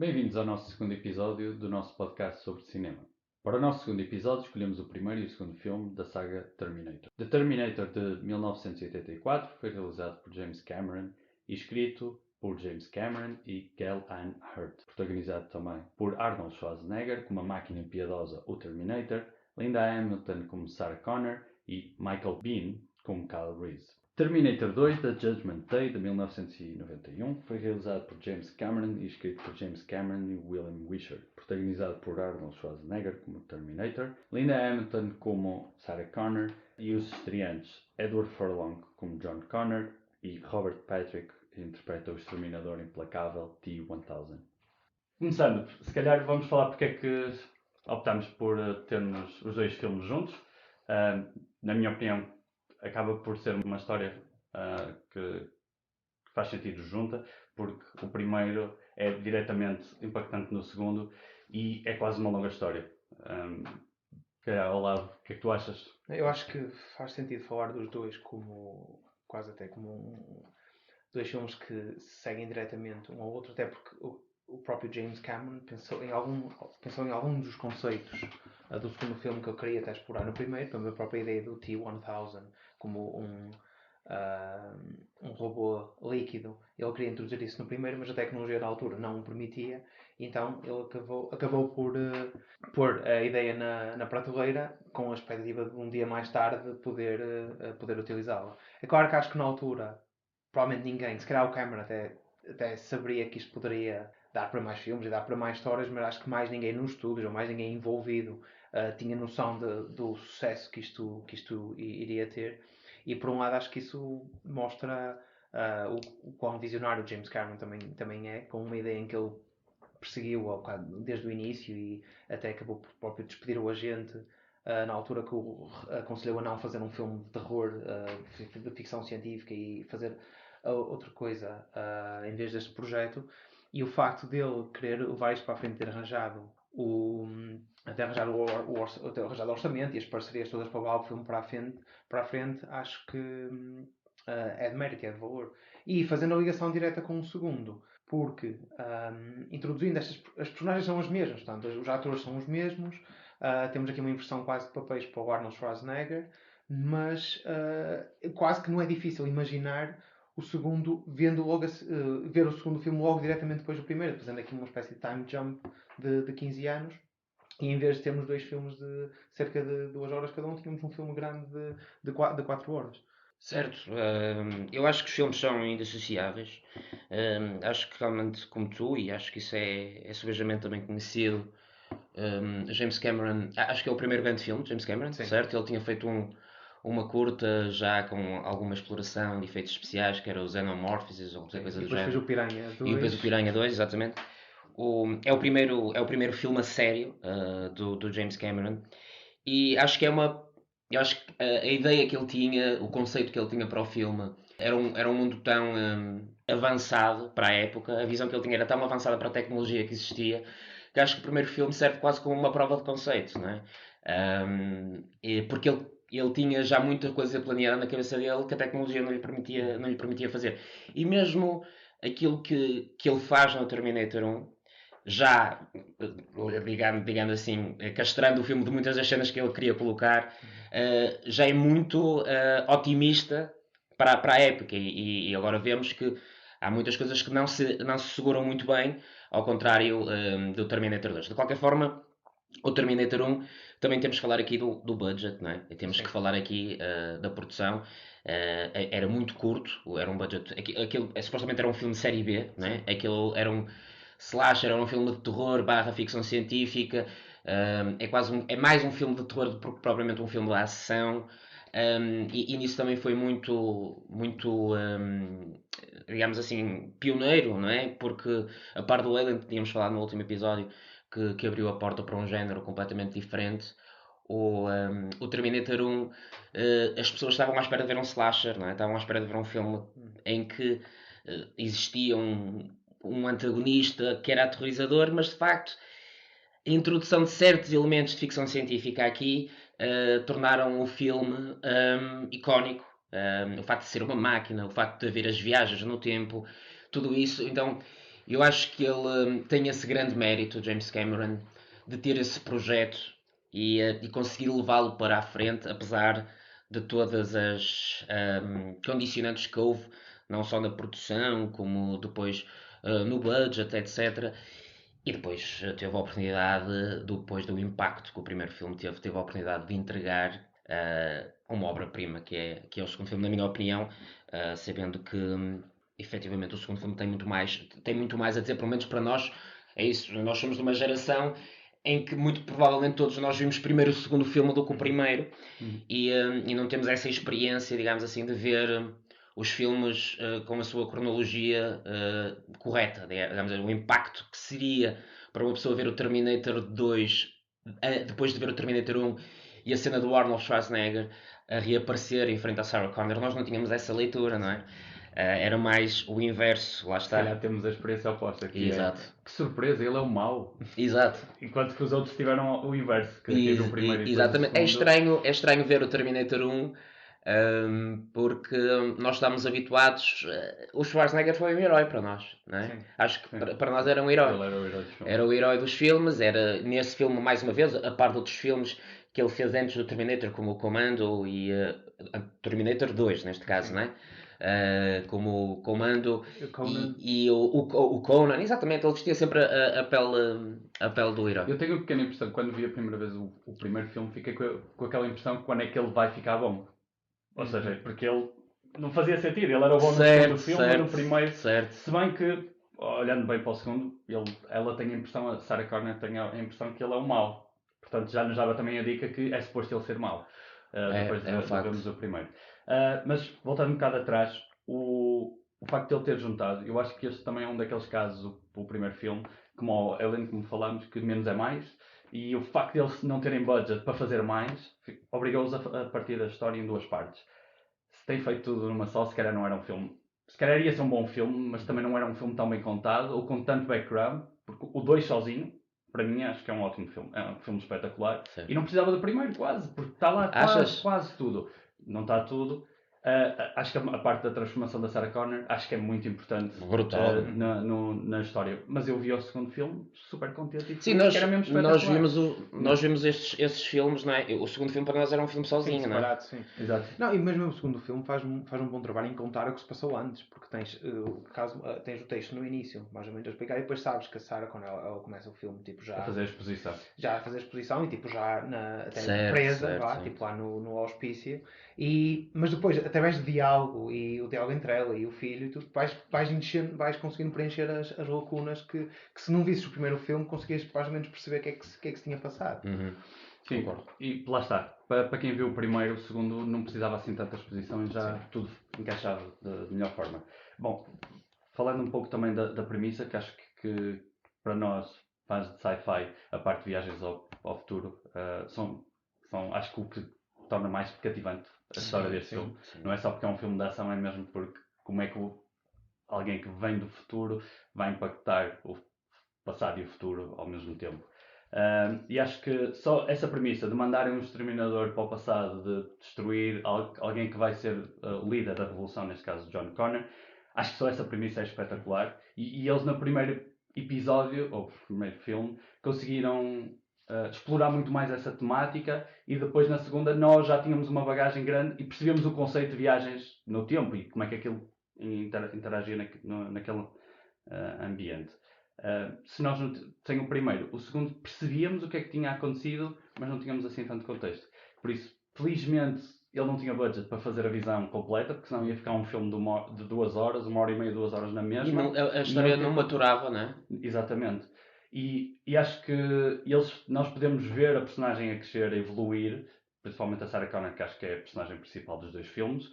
Bem-vindos ao nosso segundo episódio do nosso podcast sobre cinema. Para o nosso segundo episódio, escolhemos o primeiro e o segundo filme da saga Terminator. The Terminator de 1984 foi realizado por James Cameron e escrito por James Cameron e Gale Anne Hurd. Protagonizado também por Arnold Schwarzenegger como a máquina impiedosa, o Terminator, Linda Hamilton como Sarah Connor e Michael Biehn como Kyle Reese. Terminator 2 The Judgment Day de 1991 foi realizado por James Cameron e escrito por James Cameron e William Wisher, protagonizado por Arnold Schwarzenegger como Terminator, Linda Hamilton como Sarah Connor e os estreantes Edward Furlong como John Connor e Robert Patrick interpreta o exterminador implacável T-1000. Começando, se calhar vamos falar porque é que optámos por termos os dois filmes juntos. Na minha opinião, acaba por ser uma história que faz sentido junta, porque o primeiro é diretamente impactante no segundo e é quase uma longa história. Olavo, o que é que tu achas? Eu acho que faz sentido falar dos dois como quase até como dois filmes que seguem diretamente um ao outro, até porque o próprio James Cameron pensou em alguns dos conceitos do segundo filme que eu queria até explorar no primeiro, como a própria ideia do T-1000 como um robô líquido. Ele queria introduzir isso no primeiro, mas a tecnologia da altura não o permitia, então ele acabou por pôr a ideia na prateleira com a expectativa de um dia mais tarde poder utilizá-la. É claro que acho que na altura provavelmente ninguém, se calhar o Cameron até saberia que isto poderia dar para mais filmes e dar para mais histórias, mas acho que mais ninguém nos estúdios ou mais ninguém envolvido tinha noção do sucesso que isto iria ter. E por um lado acho que isso mostra o quão visionário o James Cameron também é, com uma ideia em que ele perseguiu desde o início e até acabou por próprio despedir o agente na altura que o aconselhou a não fazer um filme de terror, de ficção científica e fazer outra coisa em vez deste projeto. E o facto dele querer levar isto para a frente, ter arranjado até arranjar ter arranjado o orçamento e as parcerias todas para levar o filme para a frente acho que é de mérito, é de valor. E fazendo a ligação direta com o segundo, porque introduzindo as personagens são as mesmas, portanto, os atores são os mesmos, temos aqui uma inversão quase de papéis para o Arnold Schwarzenegger, mas quase que não é difícil imaginar o segundo, ver o segundo filme logo diretamente depois do primeiro, fazendo aqui uma espécie de time jump de 15 anos. E em vez de termos dois filmes de cerca de 2 horas cada um, tínhamos um filme grande de 4 horas. Certo, eu acho que os filmes são indissociáveis. Acho que realmente, como tu, e acho que isso é subejamente também conhecido, James Cameron, acho que é o primeiro grande filme de James Cameron, Sim. certo? Ele tinha feito uma curta já com alguma exploração de efeitos especiais, que era o Xenomorphosis ou qualquer coisa E do depois fez género. o Piranha E depois o 2. Piranha 2, exatamente. É o primeiro filme a sério do James Cameron. E acho que eu acho que a ideia que ele tinha, o conceito que ele tinha para o filme, era um mundo tão avançado para a época, a visão que ele tinha era tão avançada para a tecnologia que existia, que acho que o primeiro filme serve quase como uma prova de conceito, não é? Porque ele tinha já muita coisa planeada na cabeça dele que a tecnologia não lhe permitia fazer. E mesmo aquilo que ele faz no Terminator 1, já, digamos assim, castrando o filme de muitas das cenas que ele queria colocar, já é muito otimista para a época. E agora vemos que há muitas coisas que não se seguram muito bem, ao contrário do Terminator 2. De qualquer forma, o Terminator 1 também temos que falar aqui do budget, não é? E temos Sim. que falar aqui da produção. Era muito curto, era um budget. Aquilo supostamente era um filme de série B, não é? Aquilo era um slasher, era um filme de terror barra ficção científica. É mais um filme de terror do que propriamente um filme de ação. E nisso também foi muito, muito digamos assim, pioneiro, não é? Porque a par do Alien que tínhamos falado no último episódio, que abriu a porta para um género completamente diferente. O Terminator 1, as pessoas estavam à espera de ver um slasher, não é? Estavam à espera de ver um filme em que existia um antagonista que era aterrorizador, mas de facto a introdução de certos elementos de ficção científica aqui tornaram o filme icónico. O facto de ser uma máquina, o facto de haver as viagens no tempo, tudo isso. Então, Eu acho que ele tem esse grande mérito, o James Cameron, de ter esse projeto e conseguir levá-lo para a frente, apesar de todas as condicionantes que houve, não só na produção, como depois no budget, etc. E depois teve a oportunidade, depois do impacto que o primeiro filme teve a oportunidade de entregar uma obra-prima, que é o segundo filme, na minha opinião, sabendo que efetivamente o segundo filme tem muito mais a dizer, pelo menos para nós. É isso, nós somos de uma geração em que muito provavelmente todos nós vimos primeiro o segundo filme do que o primeiro e não temos essa experiência, digamos assim, de ver os filmes com a sua cronologia correta, digamos, o impacto que seria para uma pessoa ver o Terminator 2 depois de ver o Terminator 1 e a cena do Arnold Schwarzenegger a reaparecer em frente a Sarah Connor. Nós não tínhamos essa leitura, não é? Era mais o inverso, lá Se está. calhar temos a experiência oposta, que Exato. que surpresa, ele é o mau. Exato. Enquanto que os outros tiveram o inverso, que viram o primeiro e depois Exatamente. o segundo. É estranho ver o Terminator 1 porque nós estamos habituados. O Schwarzenegger foi um herói para nós, não é? Sim. Acho que Sim. para nós era um herói. Ele era o herói dos filmes. Era o herói dos filmes, era nesse filme, mais uma vez, a par de outros filmes que ele fez antes do Terminator, como o Commando e Terminator 2, neste caso, não é? Como o Commando O Conan. e o Conan, exatamente, ele vestia sempre a pele do herói. Eu tenho uma pequena impressão, quando vi a primeira vez o primeiro filme, fiquei com aquela impressão que quando é que ele vai ficar bom. Ou seja, porque ele não fazia sentido, ele era bom no segundo filme, mas no primeiro. Certo. Se bem que, olhando bem para o segundo, ela tem a impressão, a Sarah Connor tem a impressão que ele é o mau. Portanto, já nos dava também a dica que é suposto ele ser mau. Depois é um de facto. vermos o primeiro. Mas, voltando um bocado atrás, o facto de ele ter juntado, eu acho que este também é um daqueles casos, o primeiro filme, como o Alien, como falámos, que menos é mais. E o facto de eles não terem budget para fazer mais, obrigou-os a partir a história em duas partes. Se tem feito tudo numa só, se calhar não era um filme. Se calhar ia ser um bom filme, mas também não era um filme tão bem contado, ou com tanto background, porque o 2 sozinho, para mim, acho que é um ótimo filme. É um filme espetacular. Sim. E não precisava do primeiro, quase, porque está lá quase tudo. Não está tudo. Acho que a parte da transformação da Sarah Connor acho que é muito importante Brutal. na história. Mas eu vi o segundo filme super contente e Sim, era mesmo espetacular. nós vimos estes filmes, não é? O segundo filme para nós era um filme sozinho, não é? Separado, sim. Exato. Não, e mesmo o segundo filme faz um bom trabalho em contar o que se passou antes, porque tens o texto no início, mais ou menos a explicar, e depois sabes que a Sarah, quando ela começa o filme, tipo, A fazer a exposição. já a fazer a exposição e tipo já até Certo, presa, certo, lá, certo. tipo lá no hospício, mas depois, através do diálogo e o diálogo entre ela e o filho, e tu vais conseguindo preencher as lacunas que se não visses o primeiro filme conseguias mais ou menos perceber o que é que se tinha passado. Uhum. Sim, Concordo. e lá está. Para quem viu o primeiro, o segundo não precisava assim tanta exposição e já tudo encaixava de melhor forma. Bom, falando um pouco também da premissa, que acho que para nós, fãs de sci-fi, a parte de viagens ao futuro, são acho que o que torna mais cativante a história deste filme. Sim. Não é só porque é um filme de ação, é mesmo porque como é que alguém que vem do futuro vai impactar o passado e o futuro ao mesmo tempo. E acho que só essa premissa de mandarem um exterminador para o passado, de destruir alguém que vai ser o líder da revolução, neste caso John Connor, acho que só essa premissa é espetacular. E eles no primeiro episódio, ou primeiro filme, conseguiram explorar muito mais essa temática, e depois na segunda nós já tínhamos uma bagagem grande e percebemos o conceito de viagens no tempo e como é que aquilo interagia naquele ambiente. Se nós sem o primeiro, o segundo percebíamos o que é que tinha acontecido, mas não tínhamos assim tanto contexto. Por isso, felizmente, ele não tinha budget para fazer a visão completa, porque senão ia ficar um filme de 2 horas, 1h30, 2 horas na mesma. E a história não maturava, não é? Exatamente. E acho que nós podemos ver a personagem a crescer, a evoluir, principalmente a Sarah Connor, que acho que é a personagem principal dos dois filmes,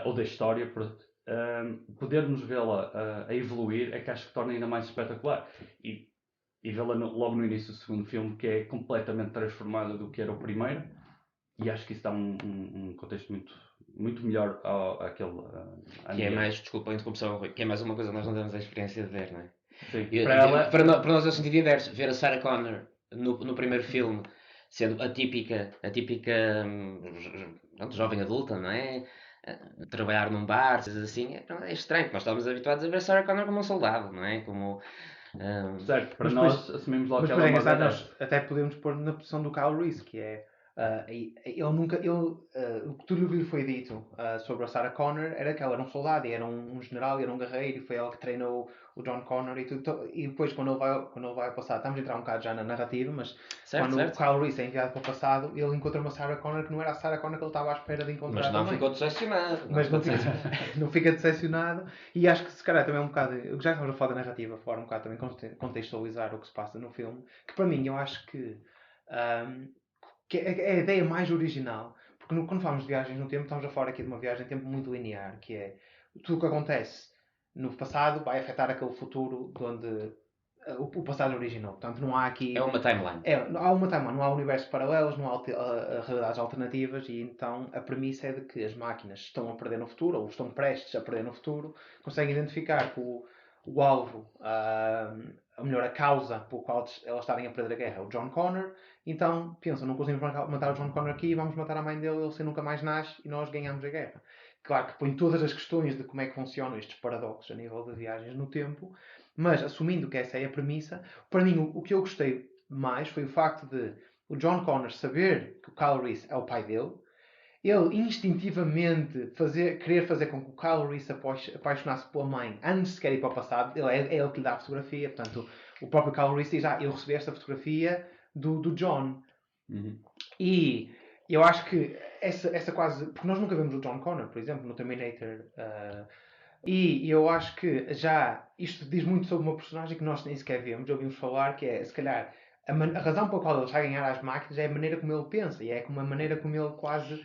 ou da história, podermos vê-la a evoluir é que acho que torna ainda mais espetacular. E vê-la logo no início do segundo filme, que é completamente transformada do que era o primeiro, e acho que isso dá um contexto muito melhor àquele que é mais, desculpa a interrupção, que é mais uma coisa que nós não temos a experiência de ver, não é? Sim. Para nós é o sentido inverso. Ver a Sarah Connor no primeiro filme sendo a típica jovem adulta, não é? trabalhar num bar, coisas assim. É estranho, porque nós estávamos habituados a ver Sarah Connor como um soldado, não é? Como... Certo, para Mas nós assumimos logo Mas que depois ela é é uma engraçado, badass. nós até podemos pôr na posição do Kyle Reese, que é. Ele nunca. Tudo o que lhe foi dito sobre a Sarah Connor era que ela era um soldado, e era um general, e era um guerreiro, e foi ela que treinou o John Connor e tudo. E depois, quando ele vai ao passado, estamos a entrar um bocado já na narrativa, mas Certo, quando o certo. Kyle Reese é enviado para o passado, ele encontra uma Sarah Connor que não era a Sarah Connor que ele estava à espera de encontrar Mas não também. ficou decepcionado. Mas não fica, não fica decepcionado. E acho que se calhar também é um bocado. Já que estamos a falar da narrativa, falar um bocado também contextualizar o que se passa no filme, que para mim eu acho ahm, que é a ideia mais original. Porque quando falamos de viagens no tempo, estamos a falar aqui de uma viagem em tempo muito linear, que é tudo o que acontece no passado vai afetar aquele futuro de onde o passado originou. Portanto, não há aqui. É uma timeline. Há uma timeline, não há universos paralelos, não há realidades alternativas, e então a premissa é de que as máquinas estão a perder no futuro, ou estão prestes a perder no futuro, conseguem identificar que o alvo, ou melhor, a causa pelo qual elas estarem a perder a guerra é o John Connor. Então pensam, não conseguimos matar o John Connor aqui, vamos matar a mãe dele, ele sem nunca mais nasce e nós ganhamos a guerra. Claro que põe todas as questões de como é que funcionam estes paradoxos a nível de viagens no tempo, mas assumindo que essa é a premissa, para mim o que eu gostei mais foi o facto de o John Connor saber que o Kyle Reese é o pai dele, ele instintivamente querer fazer com que o Kyle Reese apaixonasse pela mãe antes de sequer ir para o passado. É ele que lhe dá a fotografia, portanto o próprio Kyle Reese diz, eu recebi esta fotografia do John. Uhum. E eu acho que essa quase... Porque nós nunca vemos o John Connor, por exemplo, no Terminator. E eu acho que já isto diz muito sobre uma personagem que nós nem sequer vemos, ouvimos falar, que é, se calhar, a razão pela qual ele está a ganhar às máquinas é a maneira como ele pensa, e é como a maneira como ele quase...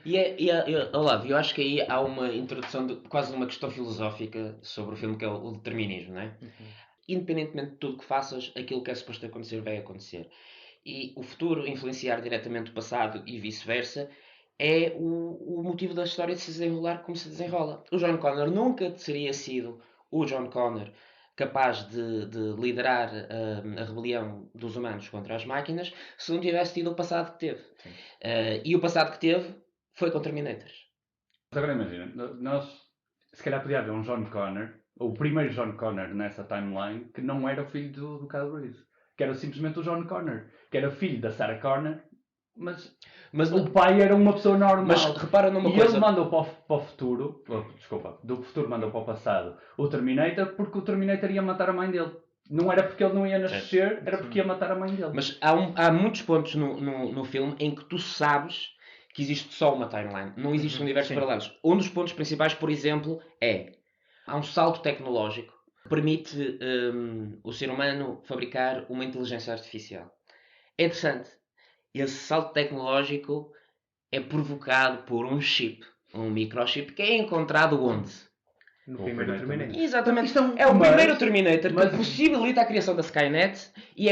Olavo, eu acho que aí há uma introdução de quase uma questão filosófica sobre o filme, que é o determinismo, não é? Independentemente de tudo que faças, aquilo que é suposto acontecer vai acontecer. E o futuro influenciar diretamente o passado e vice-versa é o motivo da história de se desenrolar como se desenrola. O John Connor nunca teria sido o John Connor capaz de liderar a rebelião dos humanos contra as máquinas se não tivesse tido o passado que teve. E o passado que teve foi com Terminators. Mas agora imagina, nós se calhar podia haver um John Connor, ou o primeiro John Connor nessa timeline, que não era o filho do Kyle Reese. Que era simplesmente o John Connor. Que era filho da Sarah Connor, mas o pai era uma pessoa normal. Mas repara numa e coisa. ele mandou para o futuro, desculpa, do futuro mandou para o passado o Terminator, porque o Terminator ia matar a mãe dele. Não era porque ele não ia nascer, era porque ia matar a mãe dele. Mas há muitos pontos no filme em que tu sabes que existe só uma timeline. Não existe universos paralelos. Um dos pontos principais, por exemplo, há um salto tecnológico que permite o ser humano fabricar uma inteligência artificial. É interessante. Esse salto tecnológico é provocado por um chip, um microchip, que é encontrado onde? No primeiro Terminator. Exatamente. É o primeiro Terminator que possibilita a criação da Skynet e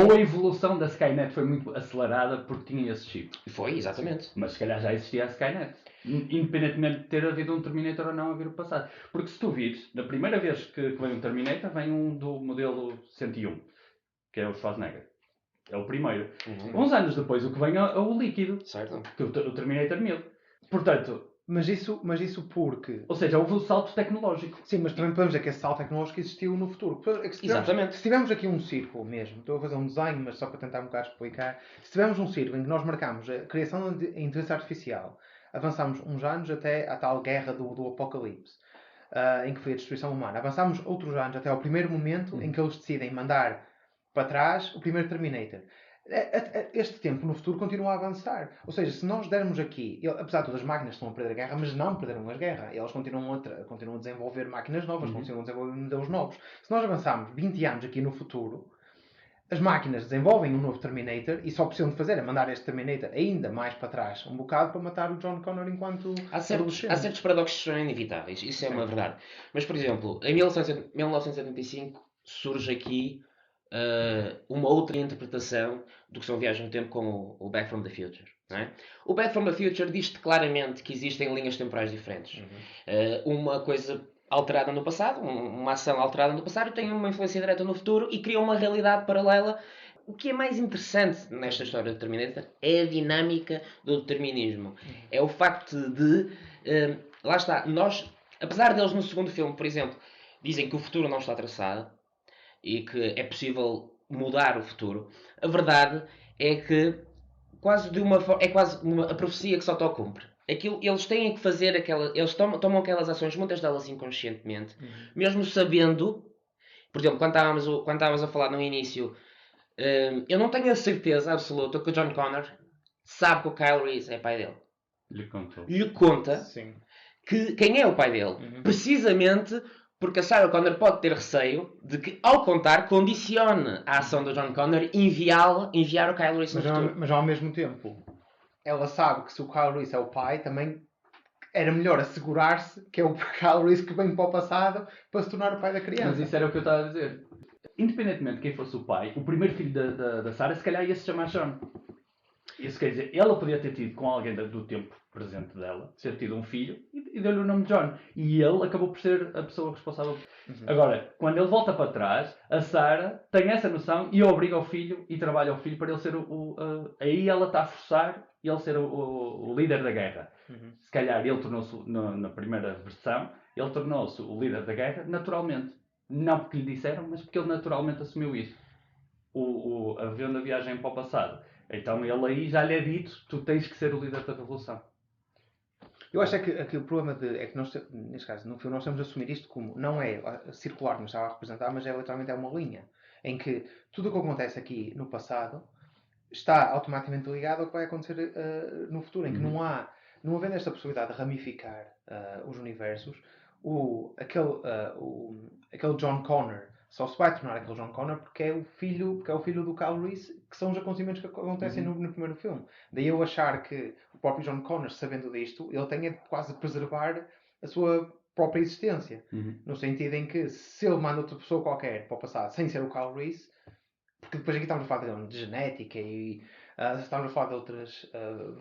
ou a evolução da Skynet foi muito acelerada porque tinha esse chip. Foi, exatamente. Mas se calhar já existia a Skynet. Independentemente de ter havido um Terminator ou não haver o passado. Porque se tu vires, na primeira vez que vem um Terminator, vem um do modelo 101, que é o Schwarzenegger. É o primeiro. Uns anos depois, o que vem é o líquido. Certo. Que o Terminator 1000. Portanto... Mas isso porque... Ou seja, houve um salto tecnológico. Sim, mas também podemos dizer que esse salto tecnológico existiu no futuro. Exatamente. Se tivermos aqui um círculo mesmo, estou a fazer um desenho, mas só para tentar um bocado explicar. Se tivermos um círculo em que nós marcamos a criação da inteligência artificial, avançamos uns anos até à tal guerra do apocalipse, em que foi a destruição humana. Avançamos outros anos até ao primeiro momento em que eles decidem mandar para trás o primeiro Terminator. Este tempo no futuro continua a avançar. Ou seja, se nós dermos aqui, apesar de todas as máquinas estão a perder a guerra, mas não perderam a guerra. Elas continuam a desenvolver máquinas novas, continuam a desenvolver modelos novos. Se nós avançarmos 20 anos aqui no futuro, as máquinas desenvolvem um novo Terminator e só precisam de fazer é mandar este Terminator ainda mais para trás um bocado para matar o John Connor enquanto há certos paradoxos que são inevitáveis. Isso é uma verdade. Mas, por exemplo, em 1975 surge aqui uma outra interpretação do que são viagens no tempo com o Back from the Future. Não é? O Back from the Future diz-te claramente que existem linhas temporais diferentes. Uma coisa alterada no passado, uma ação alterada no passado tem uma influência direta no futuro e cria uma realidade paralela. O que é mais interessante nesta história do Terminator é a dinâmica do determinismo. É o facto de lá está, nós, apesar deles no segundo filme, por exemplo, dizem que o futuro não está traçado e que é possível mudar o futuro, a verdade é que é quase a profecia que se autocumpre. Eles têm que fazer eles tomam aquelas ações, muitas delas inconscientemente, mesmo sabendo, por exemplo, quando estávamos a falar no início, eu não tenho a certeza absoluta que o John Connor sabe que o Kyle Reese é pai dele. Lhe conta Sim. quem é o pai dele. Precisamente porque a Sarah Connor pode ter receio de que, ao contar, condicione a ação do John Connor enviar o Kyle Reese no futuro. Mas ao mesmo tempo, ela sabe que se o Kyle Reese é o pai, também era melhor assegurar-se que é o Kyle Reese que vem para o passado para se tornar o pai da criança. Mas isso era o que eu estava a dizer. Independentemente de quem fosse o pai, o primeiro filho da Sarah se calhar ia se chamar Sean. Isso quer dizer, ela podia ter tido com alguém do tempo presente dela, ter tido um filho e deu-lhe o nome de John. E ele acabou por ser a pessoa responsável. Agora, quando ele volta para trás, a Sarah tem essa noção e obriga o filho e trabalha o filho para ele ser aí ela está a forçar ele ser o líder da guerra. Se calhar ele tornou-se, na primeira versão, ele tornou-se o líder da guerra naturalmente. Não porque lhe disseram, mas porque ele naturalmente assumiu isso. Havendo a viagem para o passado. Então ele aí já lhe é dito, tu tens que ser o líder da revolução. Eu acho que o problema é que nós, neste caso, no filme, nós estamos a assumir isto como não é circular como estava a representar, mas literalmente uma linha. Em que tudo o que acontece aqui no passado está automaticamente ligado ao que vai acontecer no futuro. Em que não havendo esta possibilidade de ramificar os universos, aquele John Connor só se vai tornar aquele John Connor porque é o filho do Kyle Reese, que são os acontecimentos que acontecem no primeiro filme. Daí eu achar que o próprio John Connor, sabendo disto, ele tem de quase preservar a sua própria existência. No sentido em que se ele manda outra pessoa qualquer para o passado sem ser o Kyle Reese, porque depois aqui estamos a falar de genética e estamos a falar de outras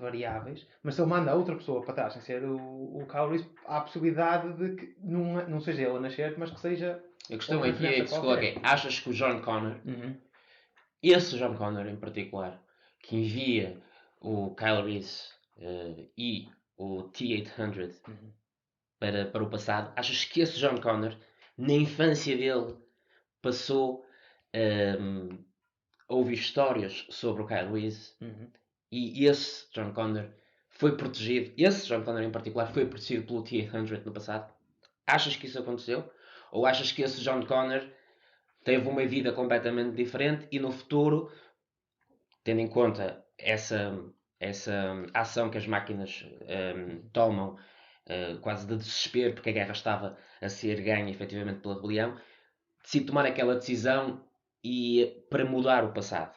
variáveis, mas se ele manda outra pessoa para trás sem ser o Kyle Reese, há a possibilidade de que não seja ele a nascer, mas que seja... A questão aqui é que se coloca, achas que o John Connor, esse John Connor em particular, que envia o Kyle Reese e o T-800 para o passado, achas que esse John Connor, na infância dele, passou a ouvir histórias sobre o Kyle Reese e esse John Connor foi protegido, esse John Connor em particular foi protegido pelo T-800 no passado? Achas que isso aconteceu? Ou achas que esse John Connor teve uma vida completamente diferente e no futuro, tendo em conta essa ação que as máquinas tomam, quase de desespero, porque a guerra estava a ser ganha efetivamente pela rebelião, decide tomar aquela decisão para mudar o passado?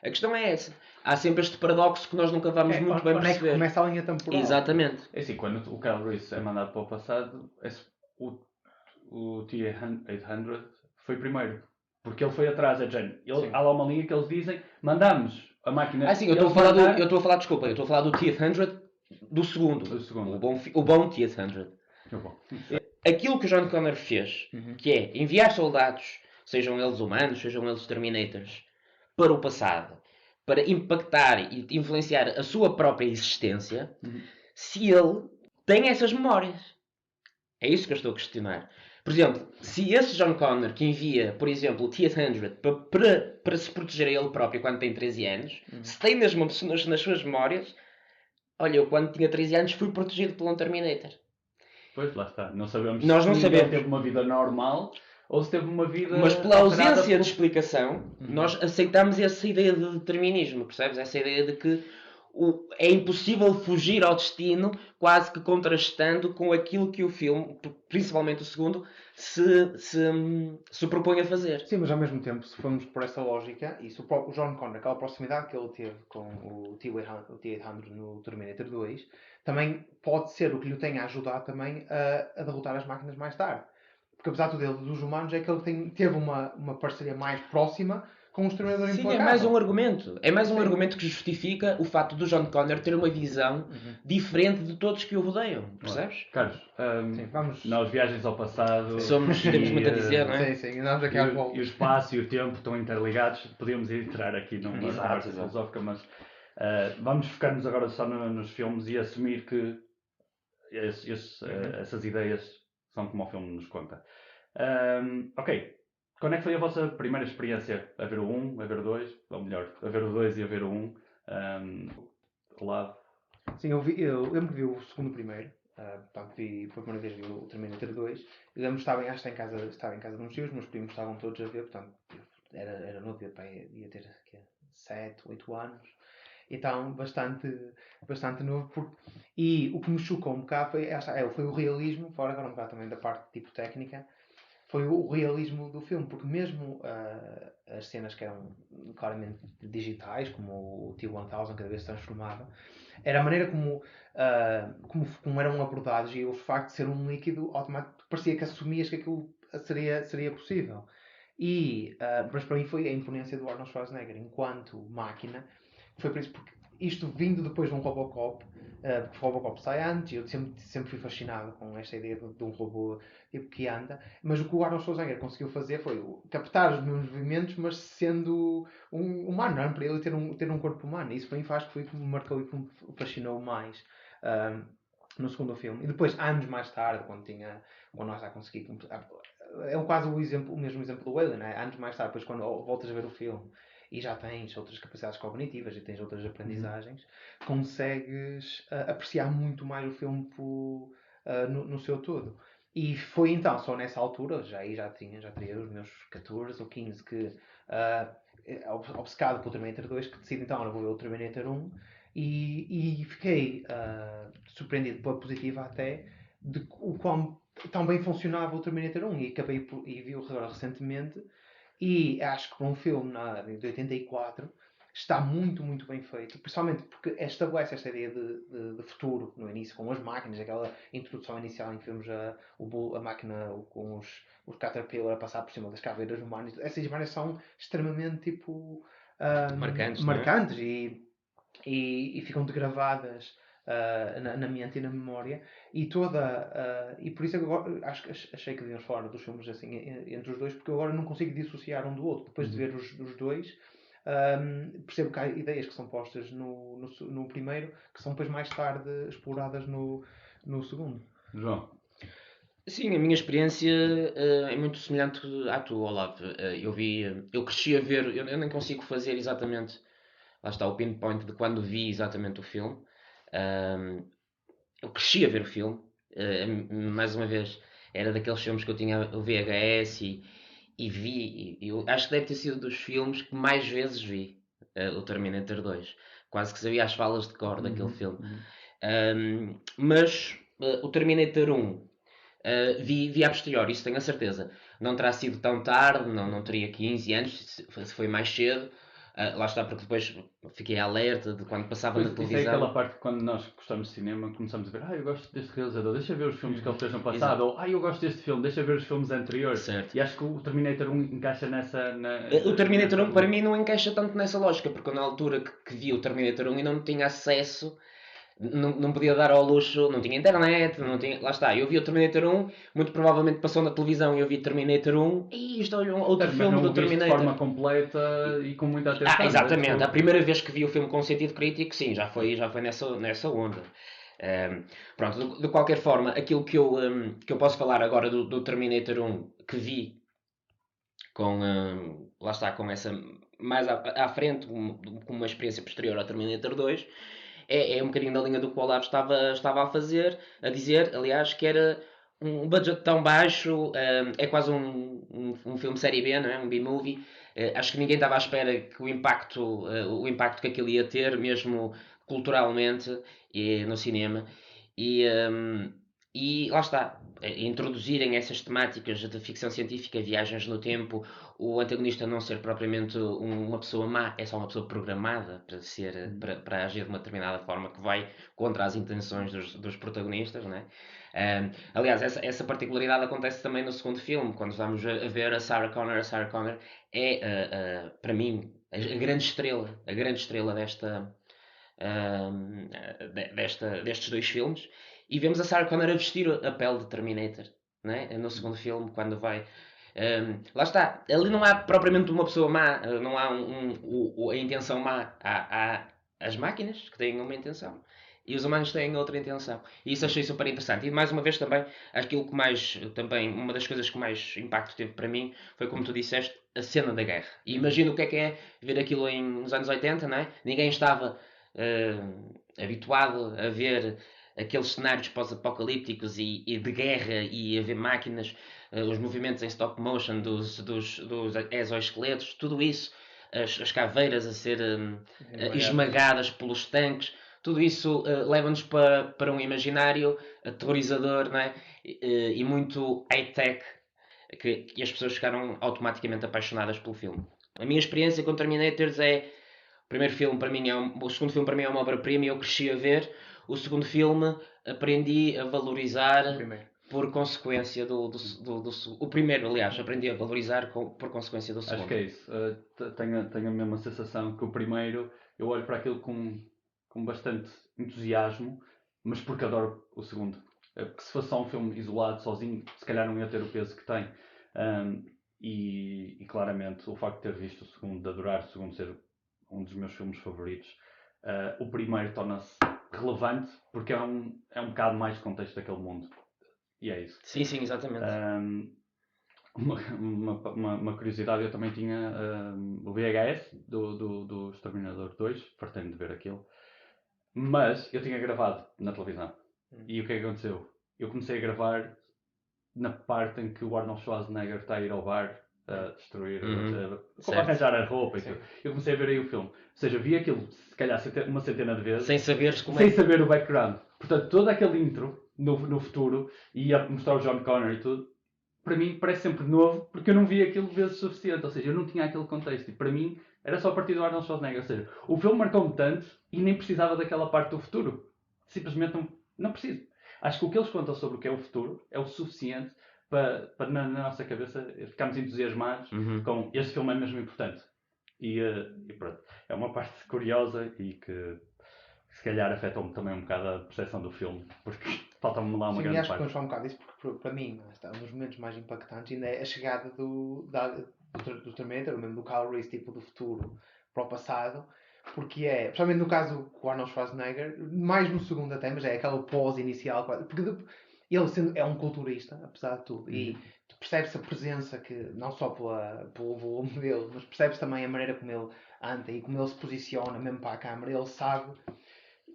A questão é essa. Há sempre este paradoxo que nós nunca vamos muito bem perceber. É que começa a linha temporal. Exatamente. É assim, quando o Kyle Reese é mandado para o passado, o T-800 foi primeiro. Porque ele foi atrás da Jane. Há lá uma linha que eles dizem, mandamos a máquina... sim, eu estou a falar do T-800 do segundo. O bom T-800. Aquilo que o John Connor fez, que é enviar soldados, sejam eles humanos, sejam eles Terminators, para o passado, para impactar e influenciar a sua própria existência, se ele tem essas memórias. É isso que eu estou a questionar. Por exemplo, se esse John Connor que envia, por exemplo, o T-800 para se proteger a ele próprio quando tem 13 anos, se tem mesmo nas suas memórias, olha, eu quando tinha 13 anos fui protegido por um Terminator. Pois, lá está. Não sabemos Nós não se sabemos. ele teve uma vida normal ou se teve uma vida... Mas pela ausência de explicação, nós aceitamos essa ideia de determinismo, percebes? Essa ideia de que é impossível fugir ao destino, quase que contrastando com aquilo que o filme, principalmente o segundo, se propõe a fazer. Sim, mas ao mesmo tempo, se formos por essa lógica, e se o próprio John Connor, aquela proximidade que ele teve com o T-800 no Terminator 2, também pode ser o que lhe tenha ajudado também a derrotar as máquinas mais tarde. Porque apesar de tudo, dos humanos, é que ele teve uma parceria mais próxima com os Terminadores. Sim, é mais um argumento. É mais um argumento que justifica o facto do John Connor ter uma visão diferente de todos que o rodeiam. Percebes? Carlos, nós viagens ao passado... Temos muito a dizer, não é? Sim, andamos aqui às voltas. E o espaço e o tempo estão interligados. Podíamos entrar aqui numa conversa filosófica, mas vamos focar-nos agora só nos filmes e assumir que essas ideias são como o filme nos conta. Ok. Quando é que foi a vossa primeira experiência a ver o 1, a ver o 2? Ou melhor, a ver o 2 e a ver o 1? Lado. Sim, eu lembro que vi o segundo primeiro. Portanto, foi a primeira vez que vi o Terminator 2. Eu lembro que estava em casa de uns tios, meus primos estavam todos a ver, portanto, era novo, ia ter 7, 8 anos. Então, bastante novo. E o que me chocou um bocado foi o realismo, fora agora um bocado também da parte tipo técnica, foi o realismo do filme, porque mesmo as cenas que eram claramente digitais, como o T-1000 cada vez se transformava, era a maneira como eram abordados e o facto de ser um líquido automático, parecia que assumias que aquilo seria possível. Mas para mim foi a imponência do Arnold Schwarzenegger enquanto máquina. Foi por isso, porque isto vindo depois de um Robocop, porque o Robocop sai antes, e eu sempre fui fascinado com esta ideia de um robô tipo, que anda, mas o que o Arnold Schwarzenegger conseguiu fazer foi captar os meus movimentos, mas sendo um humano, não é? Para ele ter um corpo humano. Isso para mim faz que foi que me marcou e que me fascinou mais no segundo filme. E depois, anos mais tarde, quando nós já conseguimos. É quase o mesmo exemplo do Alien, né? Anos mais tarde, depois quando voltas a ver o filme e já tens outras capacidades cognitivas e tens outras aprendizagens, consegues apreciar muito mais o filme no seu todo. E foi então, só nessa altura, já teria os meus 14 ou 15, que obcecado pelo Terminator 2, que decido então, vou ver o Terminator 1 e fiquei surpreendido pela positiva até de o quão tão bem funcionava o Terminator 1 e vi-o agora recentemente e acho que para um filme de 84 está muito, muito bem feito, principalmente porque estabelece esta ideia de futuro no início, com as máquinas, aquela introdução inicial em que vemos a máquina com os Caterpillar a passar por cima das caveiras humanas. Essas imagens são extremamente tipo, marcantes e ficam gravadas na mente e na memória e por isso acho que achei que devíamos falar dos filmes assim entre os dois, porque eu agora não consigo dissociar um do outro depois de ver os dois. Percebo que há ideias que são postas no primeiro que são depois mais tarde exploradas no segundo. João. Sim, a minha experiência é muito semelhante à tua, Olavo. Eu cresci a ver, eu nem consigo fazer exatamente, lá está o pinpoint de quando vi exatamente o filme. Eu cresci a ver o filme, mais uma vez, era daqueles filmes que eu tinha o VHS e vi, eu acho que deve ter sido dos filmes que mais vezes vi, o Terminator 2. Quase que sabia as falas de cor daquele filme. Mas o Terminator 1 vi a posteriori, isso tenho a certeza. Não terá sido tão tarde, não teria 15 anos, se foi mais cedo. Lá está, porque depois fiquei alerta de quando passava na televisão. Isso é aquela parte que quando nós gostamos de cinema começamos a ver, eu gosto deste realizador, deixa ver os filmes que ele fez no passado, ou eu gosto deste filme, deixa ver os filmes anteriores. Certo. E acho que o Terminator 1 encaixa nessa... O Terminator 1 para mim não encaixa tanto nessa lógica, porque eu, na altura que vi o Terminator 1 e não tinha acesso, não podia dar ao luxo, não tinha internet, não tinha, lá está, eu vi o Terminator 1, muito provavelmente passou na televisão e eu vi Terminator 1 e isto é outro filme do Terminator. De forma completa e com muita atenção. Exatamente, a primeira vez que vi o filme com sentido crítico, sim, já foi nessa onda. Pronto, de qualquer forma, aquilo que eu posso falar agora do Terminator 1 que vi com, lá está, com essa mais à frente, com uma experiência posterior ao Terminator 2, é um bocadinho da linha do que o Olavo estava a dizer, aliás, que era um budget tão baixo, é quase um filme série B, não é? Um B-movie. Acho que ninguém estava à espera que o impacto que aquilo ia ter, mesmo culturalmente e no cinema. E lá está, introduzirem essas temáticas de ficção científica, viagens no tempo, o antagonista não ser propriamente uma pessoa má, é só uma pessoa programada para agir de uma determinada forma que vai contra as intenções dos protagonistas, não é? Aliás, essa particularidade acontece também no segundo filme, quando vamos a ver a Sarah Connor. A Sarah Connor é, para mim, a grande estrela destes dois filmes. E vemos a Sarah Connor a vestir a pele de Terminator, não é? No segundo filme, quando vai... lá está, ali não há propriamente uma pessoa má, não há a intenção má, há as máquinas que têm uma intenção e os humanos têm outra intenção. E isso achei super interessante. E mais uma vez também, uma das coisas que mais impacto teve para mim foi, como tu disseste, a cena da guerra. E imagina o que é ver aquilo nos anos 80, não é? Ninguém estava habituado a ver aqueles cenários pós-apocalípticos e de guerra e a ver máquinas, os movimentos em stop motion dos exoesqueletos, tudo isso, as caveiras a ser esmagadas pelos tanques, tudo isso leva-nos para um imaginário aterrorizador, não é? E muito high-tech, que as pessoas ficaram automaticamente apaixonadas pelo filme. A minha experiência com Terminators é o segundo filme para mim é uma obra-prima e eu cresci a ver. O segundo filme aprendi a valorizar por consequência o primeiro, aliás, aprendi a valorizar por consequência do segundo. Acho que é isso. Tenho a mesma sensação que o primeiro, eu olho para aquilo com bastante entusiasmo, mas porque adoro o segundo. Porque se fosse só um filme isolado, sozinho, se calhar não ia ter o peso que tem. E claramente o facto de ter visto o segundo, de adorar o segundo ser um dos meus filmes favoritos, o primeiro torna-se relevante porque é um bocado mais contexto daquele mundo. E é isso. Sim, exatamente. Uma curiosidade, eu também tinha o VHS do Exterminador 2, fartei-me de ver aquilo, mas eu tinha gravado na televisão. E o que é que aconteceu? Eu comecei a gravar na parte em que o Arnold Schwarzenegger está a ir ao bar a destruir, como arranjar a roupa e tudo. Eu comecei a ver aí o filme. Ou seja, vi aquilo, se calhar, uma centena de vezes. Sem saber o background. Portanto, todo aquele intro no futuro, e a mostrar o John Connor e tudo, para mim parece sempre novo, porque eu não vi aquilo vezes suficiente. Ou seja, eu não tinha aquele contexto. E para mim, era só a partir do Arnold Schwarzenegger. Ou seja, o filme marcou-me tanto e nem precisava daquela parte do futuro. Simplesmente não preciso. Acho que o que eles contam sobre o que é o futuro é o suficiente para na nossa cabeça ficarmos entusiasmados com este filme é mesmo importante. E pronto. É uma parte curiosa e que se calhar afetou-me também um bocado a percepção do filme, porque falta-me lá uma grande acho parte. que vamos falar um bocado disso, porque para mim, um dos momentos mais impactantes ainda é a chegada do Terminator, ou mesmo do Kyle Reese, tipo do futuro para o passado, porque é, principalmente no caso do Arnold Schwarzenegger, mais no segundo até, mas é aquela pós inicial, porque ele é um culturista, apesar de tudo, e percebe-se a presença que, não só pelo volume dele, mas percebe-se também a maneira como ele anda e como ele se posiciona mesmo para a câmara. Ele sabe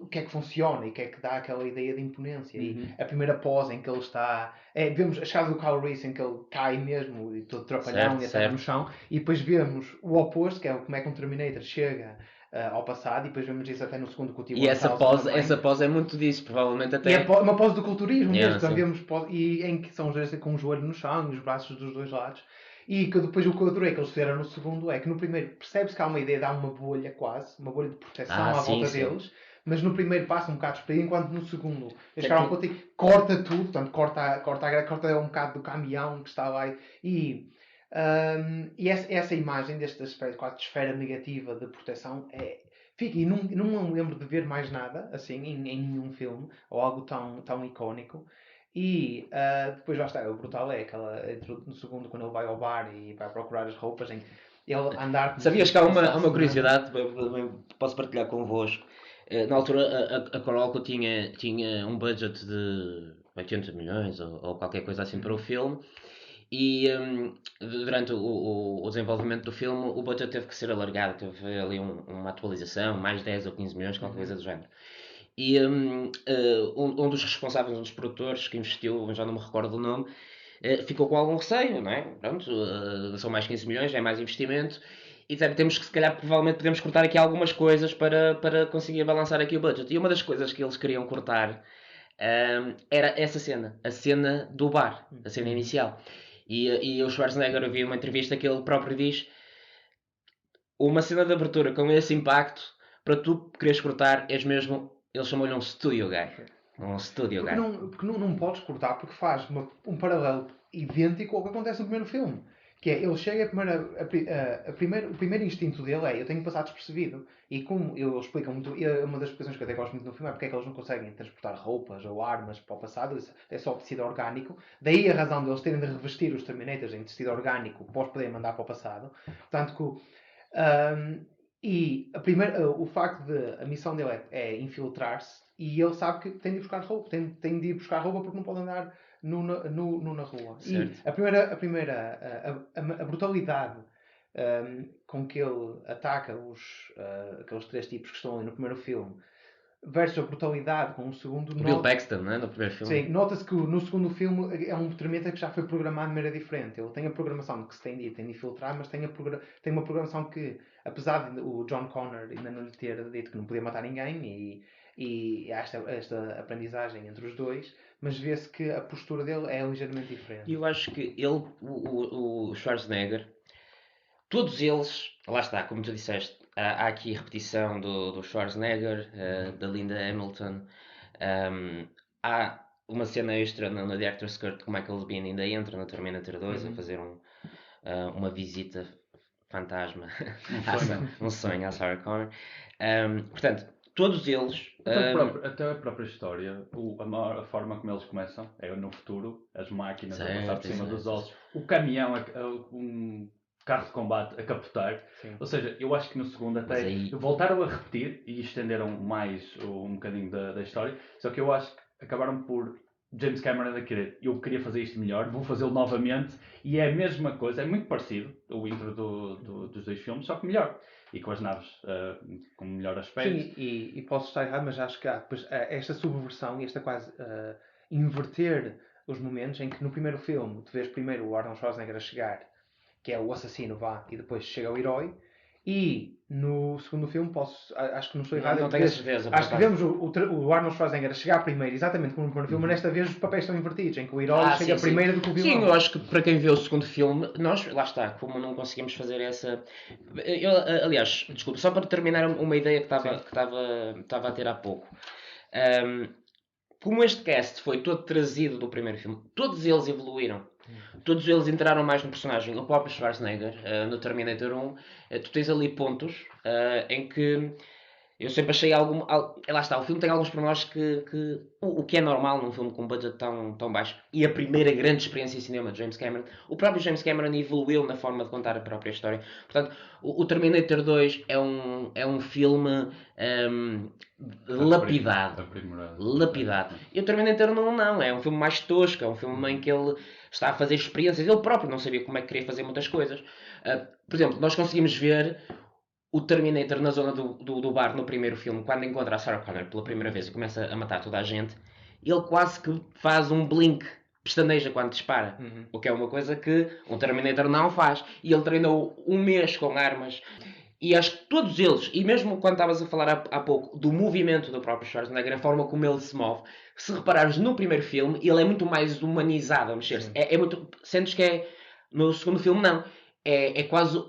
o que é que funciona e o que é que dá aquela ideia de imponência. E a primeira pose em que ele está... vemos a chave do Kyle Reese em que ele cai mesmo, e todo trapalhão e até no chão. E depois vemos o oposto, que é como é que um Terminator chega ao passado. E depois vemos isso até no segundo que o E essa pose é muito disso, provavelmente até... E é uma pose do culturismo mesmo. Sim. Vemos e em que são os dois com o joelho no chão e os braços dos dois lados. E que depois o que eu adorei que eles fizeram no segundo é que no primeiro percebe-se que há uma ideia de dar uma bolha quase, uma bolha de proteção à volta deles. Mas no primeiro passa um bocado despedido, enquanto no segundo eles chegaram ao ponto e corta tudo, portanto corta um bocado do caminhão que está lá e essa imagem deste aspecto quase de esfera negativa de proteção fica, e não me lembro de ver mais nada assim em nenhum filme ou algo tão icónico. E depois lá está, o brutal é aquela no segundo quando ele vai ao bar e vai procurar as roupas em ele andar. Sabias que há uma curiosidade que posso partilhar convosco? Na altura a Corolla tinha um budget de 80 milhões ou qualquer coisa assim para o filme, e durante o desenvolvimento do filme o budget teve que ser alargado, teve ali uma atualização, mais 10 ou 15 milhões, qualquer coisa do género. E um dos responsáveis, um dos produtores que investiu, já não me recordo o nome, ficou com algum receio, não é? Pronto, são mais 15 milhões, é mais investimento. E temos que, se calhar, provavelmente podemos cortar aqui algumas coisas para conseguir balançar aqui o budget. E uma das coisas que eles queriam cortar era essa cena, a cena do bar, a cena inicial. E o Schwarzenegger, eu vi uma entrevista que ele próprio diz: uma cena de abertura com esse impacto, para tu quereres cortar, és mesmo, eles chamam-lhe um studio guy. Um studio guy. Porque não podes cortar, porque faz um paralelo idêntico ao que acontece no primeiro filme. Que é, ele chega o primeiro instinto dele é: eu tenho que passar despercebido. E como ele explica muito, uma das explicações que eu até gosto muito no filme é porque é que eles não conseguem transportar roupas ou armas para o passado, é só tecido orgânico. Daí a razão de eles terem de revestir os Terminators em tecido orgânico para os poderem mandar para o passado. Portanto, e o facto de a missão dele é infiltrar-se E ele sabe que tem de ir buscar roupa, tem de ir buscar roupa porque não pode andar nu na rua. Certo. E a brutalidade com que ele ataca aqueles 3 tipos que estão ali no primeiro filme versus a brutalidade com o segundo. O Bill Paxton, não é? No primeiro filme. Sim, nota-se que no segundo filme é um Terminator que já foi programado de maneira diferente. Ele tem a programação que se tem de infiltrar, mas tem uma programação que, apesar de o John Connor ainda não lhe ter dito que não podia matar ninguém, e há esta aprendizagem entre os dois, mas vê-se que a postura dele é ligeiramente diferente. E eu acho que ele, o Schwarzenegger, todos eles, lá está, como tu disseste, há aqui a repetição do Schwarzenegger, da Linda Hamilton. Há uma cena extra no Director's Cut que o Michael Biehn ainda entra no Terminator 2 a fazer uma visita fantasma, um sonho à Sarah Connor. Portanto, todos eles. Até a própria história, a forma como eles começam é no futuro, as máquinas a passar por cima dos ossos, o caminhão, um carro de combate a capotar. Sim. Ou seja, eu acho que no segundo até voltaram a repetir e estenderam mais um bocadinho da história, só que eu acho que acabaram por James Cameron a querer, eu queria fazer isto melhor, vou fazê-lo novamente, e é a mesma coisa, é muito parecido o intro dos 2 filmes, só que melhor, e com as naves com melhor aspecto. Sim, e posso estar errado, mas acho que há depois, esta subversão e esta quase inverter os momentos em que no primeiro filme tu vês primeiro o Arnold Schwarzenegger a chegar, que é o assassino, vá, e depois chega o herói. E no segundo filme, acho que não estou errado, não tenho a certeza. acho que vemos o Arnold Schwarzenegger a chegar primeiro, exatamente como no primeiro filme, mas desta vez os papéis estão invertidos, em que o herói chega primeiro do que o vilão. Sim, eu acho que para quem vê o segundo filme, nós, lá está, como não conseguimos fazer essa... aliás, desculpa, só para terminar uma ideia que estava a ter há pouco. Como este cast foi todo trazido do primeiro filme, todos eles evoluíram. Todos eles entraram mais no personagem. O próprio Schwarzenegger, no Terminator 1, tu tens ali pontos em que eu sempre achei lá está, o filme tem alguns pormenores que o que é normal num filme com um budget tão baixo. E a primeira grande experiência em cinema de James Cameron, o próprio James Cameron evoluiu na forma de contar a própria história. Portanto, o Terminator 2 é um filme lapidado. E o Terminator 1 não, é um filme mais tosco, é um filme em que ele está a fazer experiências. Ele próprio não sabia como é que queria fazer muitas coisas. Por exemplo, nós conseguimos ver o Terminator na zona do bar no primeiro filme, quando encontra a Sarah Connor pela primeira vez e começa a matar toda a gente, ele quase que faz um blink, pestaneja quando dispara. O que é uma coisa que um Terminator não faz. E ele treinou um mês com armas. E acho que todos eles, e mesmo quando estavas a falar há pouco do movimento do próprio Schwarzenegger, a forma como ele se move, se reparares no primeiro filme, ele é muito mais humanizado a mexer-se. Sentes que é. No segundo filme, não. É quase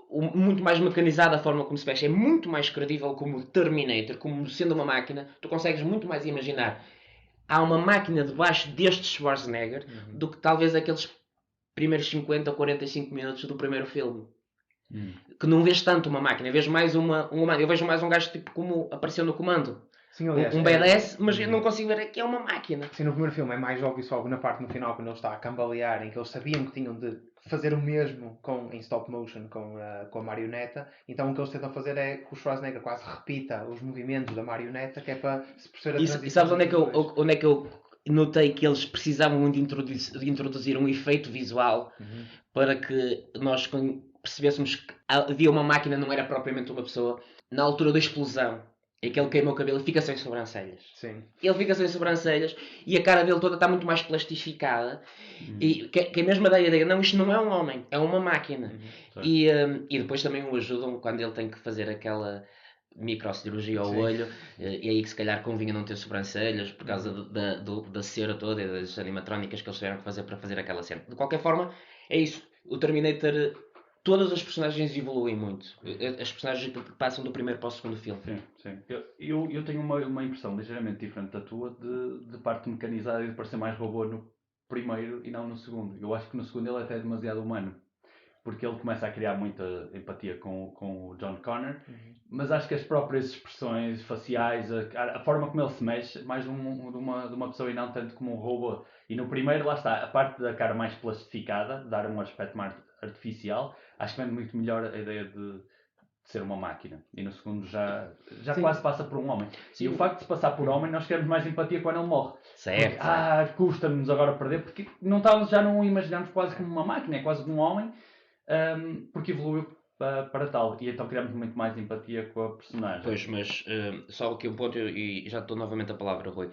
muito mais mecanizado a forma como se mexe. É muito mais credível como Terminator, como sendo uma máquina. Tu consegues muito mais imaginar. Há uma máquina debaixo deste Schwarzenegger do que talvez aqueles primeiros 50 ou 45 minutos do primeiro filme. Que não vês tanto uma máquina, vês mais eu vejo mais um gajo tipo como apareceu no Comando. Sim, aliás, um BDS, mas eu não consigo ver que é uma máquina. Sim, no primeiro filme é mais óbvio só na parte no final, quando ele está a cambalear, em que eles sabiam que tinham de fazer o mesmo em stop motion com a marioneta. Então o que eles tentam fazer é que o Schwarzenegger quase repita os movimentos da marioneta, que é para se perceber a transição. E sabes onde é que eu notei que eles precisavam muito de introduzir um efeito visual para que nós percebêssemos que havia uma máquina, não era propriamente uma pessoa. Na altura da explosão, é que ele queima o cabelo e fica sem sobrancelhas. Sim. Ele fica sem sobrancelhas e a cara dele toda está muito mais plastificada. E que é mesmo a ideia, não, isto não é um homem, é uma máquina. E depois também o ajudam quando ele tem que fazer aquela microcirurgia ao olho, e aí que se calhar convinha não ter sobrancelhas por causa da cera toda e das animatrónicas que eles tiveram que fazer para fazer aquela cena. De qualquer forma, é isso. O Terminator, todas as personagens evoluem muito. As personagens que passam do primeiro para o segundo filme. Sim. Eu tenho uma impressão ligeiramente diferente da tua de parte mecanizada e de parecer mais robô no primeiro e não no segundo. Eu acho que no segundo ele até é demasiado humano. Porque ele começa a criar muita empatia com o John Connor, mas acho que as próprias expressões faciais, a forma como ele se mexe, mais de uma pessoa e não tanto como um robô. E no primeiro, lá está, a parte da cara mais plastificada, dar um aspecto mais artificial, acho que vende muito melhor a ideia de ser uma máquina. E no segundo já Sim. quase passa por um homem. Sim. E o facto de se passar por homem, nós queremos mais empatia quando ele morre. Certo. Porque, custa-nos agora perder, porque já não o imaginamos quase como uma máquina, é quase como um homem, porque evoluiu para tal. E então criamos muito mais empatia com a personagem. Pois, mas só aqui um ponto, e já estou novamente a palavra, Rui.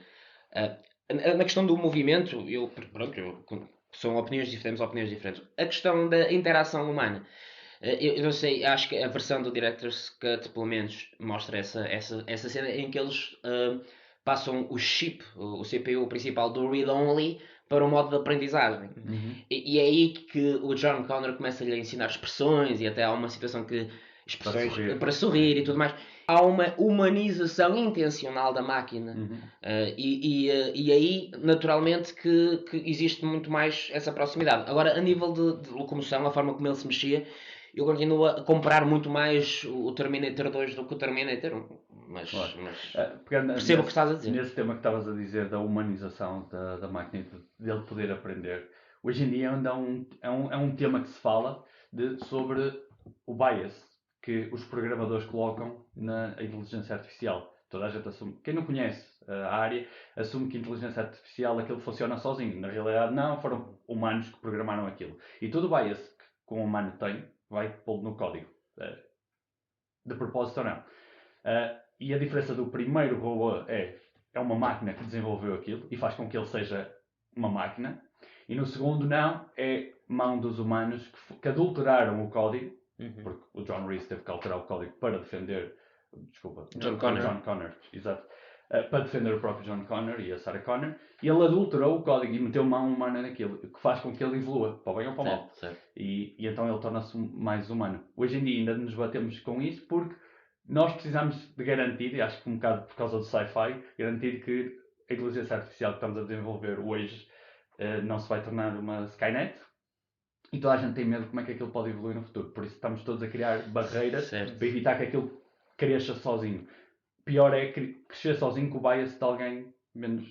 Na questão do movimento, são opiniões diferentes. A questão da interação humana. Eu não sei, acho que a versão do Director's Cut, pelo menos, mostra essa cena em que eles passam o chip, o CPU principal do Read Only para o modo de aprendizagem. E é aí que o John Connor começa-lhe a ensinar expressões e até há uma situação que... Expressões para sorrir e tudo mais. Há uma humanização intencional da máquina. E aí, naturalmente, que existe muito mais essa proximidade. Agora, a nível de locomoção, a forma como ele se mexia, eu continuo a comparar muito mais o Terminator 2 do que o Terminator 1. Mas percebo o que estás a dizer. Nesse tema que estavas a dizer da humanização da máquina e dele poder aprender, hoje em dia ainda é um tema que se fala sobre o bias que os programadores colocam na inteligência artificial. Toda a gente assume, quem não conhece a área, assume que a inteligência artificial aquilo funciona sozinho. Na realidade não, foram humanos que programaram aquilo. E todo o bias que um humano tem, vai pô-lo no código. De propósito ou não. E a diferença do primeiro robô é uma máquina que desenvolveu aquilo e faz com que ele seja uma máquina. E no segundo não, é mão dos humanos que adulteraram o código, porque o John Reese teve que alterar o código para defender, John Connor, exato, para defender o próprio John Connor e a Sarah Connor, e ele adulterou o código e meteu mão humana naquilo, o que faz com que ele evolua, para o bem ou para o mal. E então ele torna-se mais humano. Hoje em dia ainda nos batemos com isso porque nós precisamos de garantir, e acho que um bocado por causa do sci-fi, garantir que a inteligência artificial que estamos a desenvolver hoje não se vai tornar uma Skynet. E toda a gente tem medo de como é que aquilo pode evoluir no futuro. Por isso estamos todos a criar barreiras para evitar que aquilo cresça sozinho. Pior é crescer sozinho com o bias de alguém menos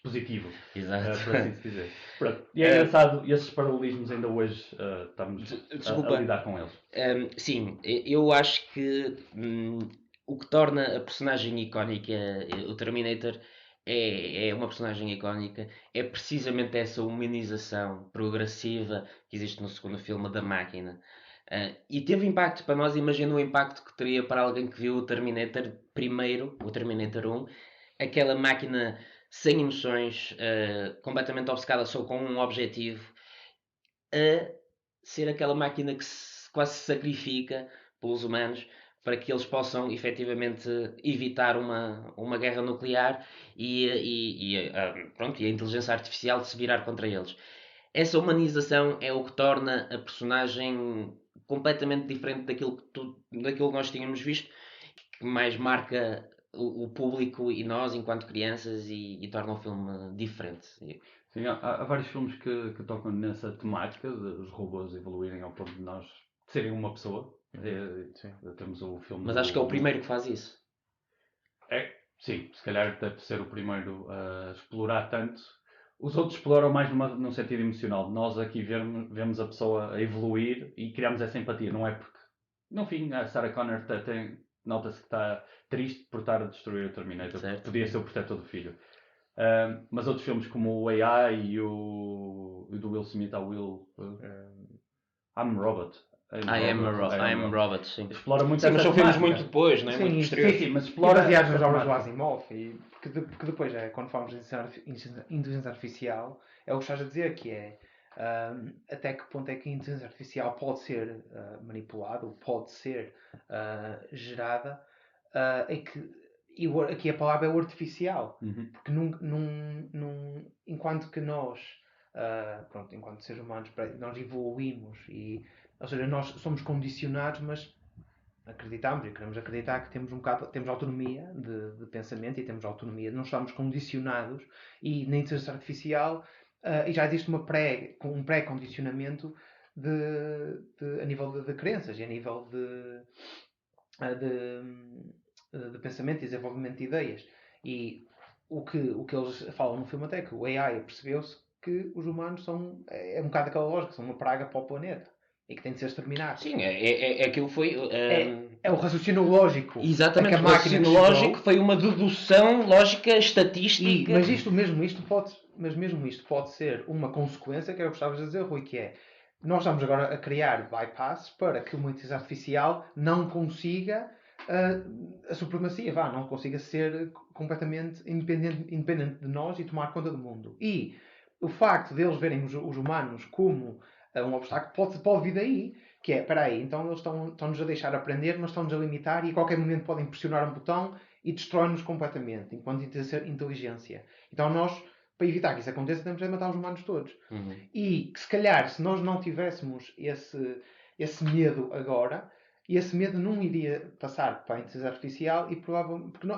positivo. Exato. Por assim se dizer. Pronto. E é engraçado, esses paralelismos ainda hoje estamos a lidar com eles. Sim, eu acho que o que torna a personagem icónica, o Terminator, é uma personagem icónica, é precisamente essa humanização progressiva que existe no segundo filme da máquina. E teve impacto para nós, imagina o impacto que teria para alguém que viu o Terminator primeiro, o Terminator 1, aquela máquina sem emoções, completamente obcecada só com um objetivo, a ser aquela máquina que quase se sacrifica pelos humanos para que eles possam efetivamente evitar uma guerra nuclear e a inteligência artificial se virar contra eles. Essa humanização é o que torna a personagem completamente diferente daquilo que nós tínhamos visto, que mais marca o público e nós enquanto crianças e torna o filme diferente. Sim, há vários filmes que tocam nessa temática de os robôs evoluírem ao ponto de nós serem uma pessoa. Temos o filme. Mas acho que é o primeiro que faz isso. Sim, se calhar deve ser o primeiro a explorar tanto. Os outros exploram mais num sentido emocional. Nós aqui vemos a pessoa a evoluir e criamos essa empatia. Não é porque, no fim, a Sarah Connor nota-se que está triste por estar a destruir o Terminator. Podia ser o protetor do filho. Mas outros filmes como o AI e o do Will Smith, I'm Robot. I Am Robot, sim. Explora muito mas são filmes muito depois, não é? Muito posteriores. Sim, mas explora baseados nas obras do Asimov. Porque depois, quando falamos de inteligência artificial, é o que estás a dizer, que é até que ponto é que a inteligência artificial pode ser manipulada, ou pode ser gerada, e aqui a palavra é o artificial. Porque enquanto que nós, enquanto seres humanos, nós evoluímos, ou seja, nós somos condicionados, mas acreditamos e queremos acreditar que temos autonomia de pensamento e temos autonomia, não estamos condicionados, e na inteligência artificial e já existe um pré-condicionamento a nível de crenças e a nível de pensamento e desenvolvimento de ideias. E o que eles falam no filme até é que o AI percebeu-se que os humanos é um bocado aquela lógica, são uma praga para o planeta. e que tem de ser exterminado. Sim, aquilo foi. É o raciocínio lógico. Exatamente, a que o a máquina raciocínio chegou. lógico foi uma dedução lógica estatística. Mas mesmo isto pode ser uma consequência, que é o que estavas a dizer, Rui, que é nós estamos agora a criar bypasses para que uma inteligência artificial não consiga a supremacia, não consiga ser completamente independente de nós e tomar conta do mundo. E o facto deles verem os humanos como um obstáculo pode vir daí, que é, espera aí, então eles estão-nos a deixar aprender, mas estão-nos a limitar e a qualquer momento podem pressionar um botão e destrói-nos completamente, enquanto inteligência. Então nós, para evitar que isso aconteça, temos de matar os humanos todos. E que se calhar, se nós não tivéssemos esse medo agora, esse medo não iria passar para a inteligência artificial e provavelmente. Porque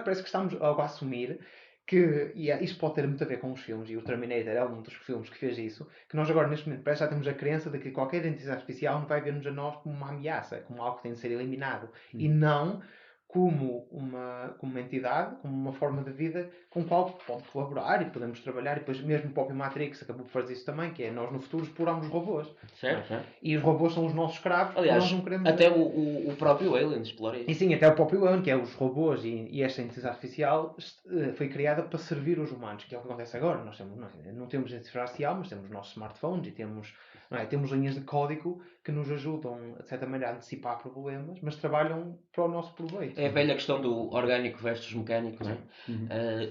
parece que estamos a assumir que, isto pode ter muito a ver com os filmes, e o Terminator é um dos filmes que fez isso, que nós agora, neste momento, parece que já temos a crença de que qualquer inteligência artificial não vai ver-nos a nós como uma ameaça, como algo que tem de ser eliminado. E não como uma entidade, como uma forma de vida com a qual pode colaborar e podemos trabalhar. E depois mesmo o próprio Matrix acabou por fazer isso também, que é nós no futuro exploramos os robôs. Certo, certo. E os robôs são os nossos escravos, porque Aliás, nós não queremos... até o próprio Alien explora E isso. sim, até o próprio Alien, que é os robôs e esta inteligência artificial foi criada para servir os humanos, que é o que acontece agora. Nós não temos inteligência artificial, mas temos os nossos smartphones e temos linhas de código que nos ajudam, de certa maneira, a antecipar problemas, mas trabalham para o nosso proveito. É a velha questão do orgânico versus mecânico, não é?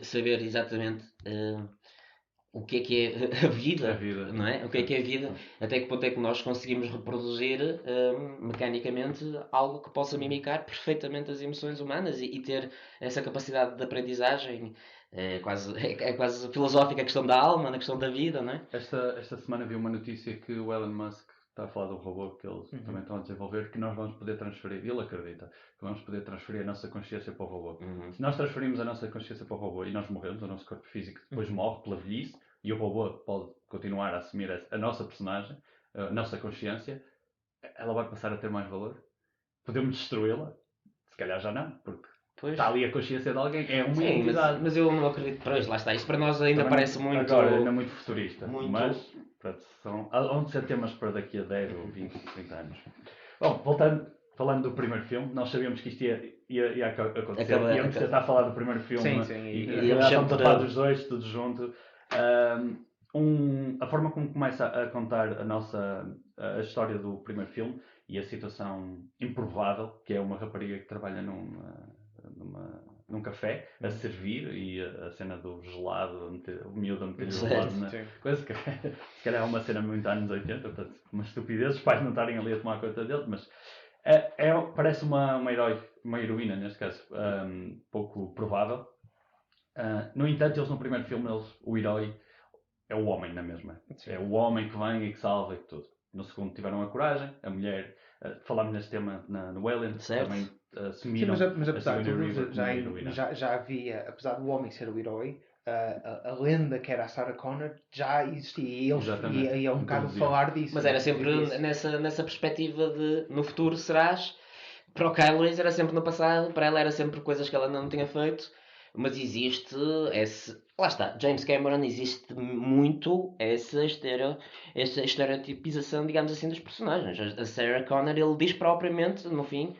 Saber exatamente o que é a vida, não é? O que é a vida, até que ponto é que nós conseguimos reproduzir mecanicamente algo que possa mimicar perfeitamente as emoções humanas e ter essa capacidade de aprendizagem. É quase filosófica a questão da alma, na questão da vida, não é? Esta semana vi uma notícia que o Elon Musk está a falar do robô que eles também estão a desenvolver, que nós vamos poder transferir, ele acredita, que vamos poder transferir a nossa consciência para o robô. Se nós transferimos a nossa consciência para o robô e nós morremos, o nosso corpo físico depois morre pela velhice, e o robô pode continuar a assumir a nossa personagem, a nossa consciência, ela vai passar a ter mais valor? Podemos destruí-la? Se calhar já não, porque está ali a consciência de alguém, é uma entidade. Mas eu não acredito. Pois, lá está. Isso para nós ainda Também parece muito. Agora, ainda muito futurista. muito- Mas, pronto, vão ser temas para daqui a 10 ou 20, 30 anos. Bom, falando do primeiro filme, nós sabíamos que isto ia acontecer. Íamos tentar falar do primeiro filme. Sim. E estamos a falar dos dois, tudo junto. A forma como começa a contar a história do primeiro filme e a situação improvável, que é uma rapariga que trabalha num café a servir, e a cena do gelado, o miúdo a meter-lhe o gelado na coisa, que se calhar é uma cena muito anos 80, portanto, uma estupidez, os pais não estarem ali a tomar conta dele, mas parece uma heroína, neste caso, pouco provável. No entanto, eles no primeiro filme, o herói é o homem na mesma. Sim. É o homem que vem e que salva e tudo. No segundo tiveram a coragem, a mulher, falámos neste tema no Alien, também assumiram. Sim, mas apesar de tudo, já havia, apesar do homem ser o herói, a lenda que era a Sarah Connor já existia, e é um bocado falar disso. Mas era sempre nessa perspectiva de no futuro serás. Para o Kyle Reese era sempre no passado, para ela era sempre coisas que ela não tinha feito. Mas existe lá está, James Cameron, existe muito essa estereotipização, digamos assim, dos personagens. A Sarah Connor, ele diz propriamente, no fim,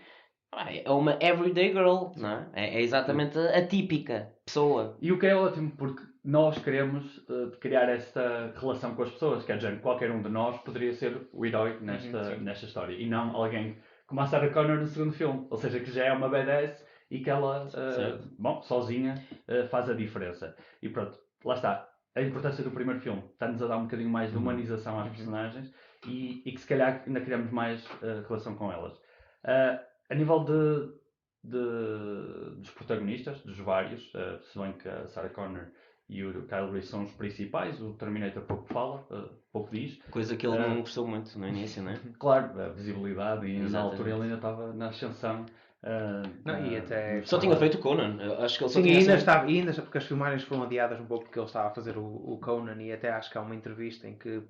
é uma everyday girl, não é? É exatamente a típica pessoa. E o que é ótimo, porque nós queremos criar esta relação com as pessoas, quer dizer, qualquer um de nós poderia ser o herói nesta história, e não alguém como a Sarah Connor no segundo filme, ou seja, que já é uma badass e que ela, sozinha, faz a diferença. E pronto, lá está. A importância do primeiro filme está-nos a dar um bocadinho mais de humanização às personagens e que se calhar ainda criamos mais relação com elas. A nível dos protagonistas, dos vários, se bem que a Sarah Connor e o Kyle Reese são os principais, o Terminator pouco fala, pouco diz. Coisa que ele não gostou muito no início, não é? Claro, a visibilidade, e na altura ele ainda estava na ascensão. E até só tinha feito o Conan. Eu acho que ele só tinha ainda porque as filmagens foram adiadas um pouco porque ele estava a fazer o Conan, e até acho que há uma entrevista em que ele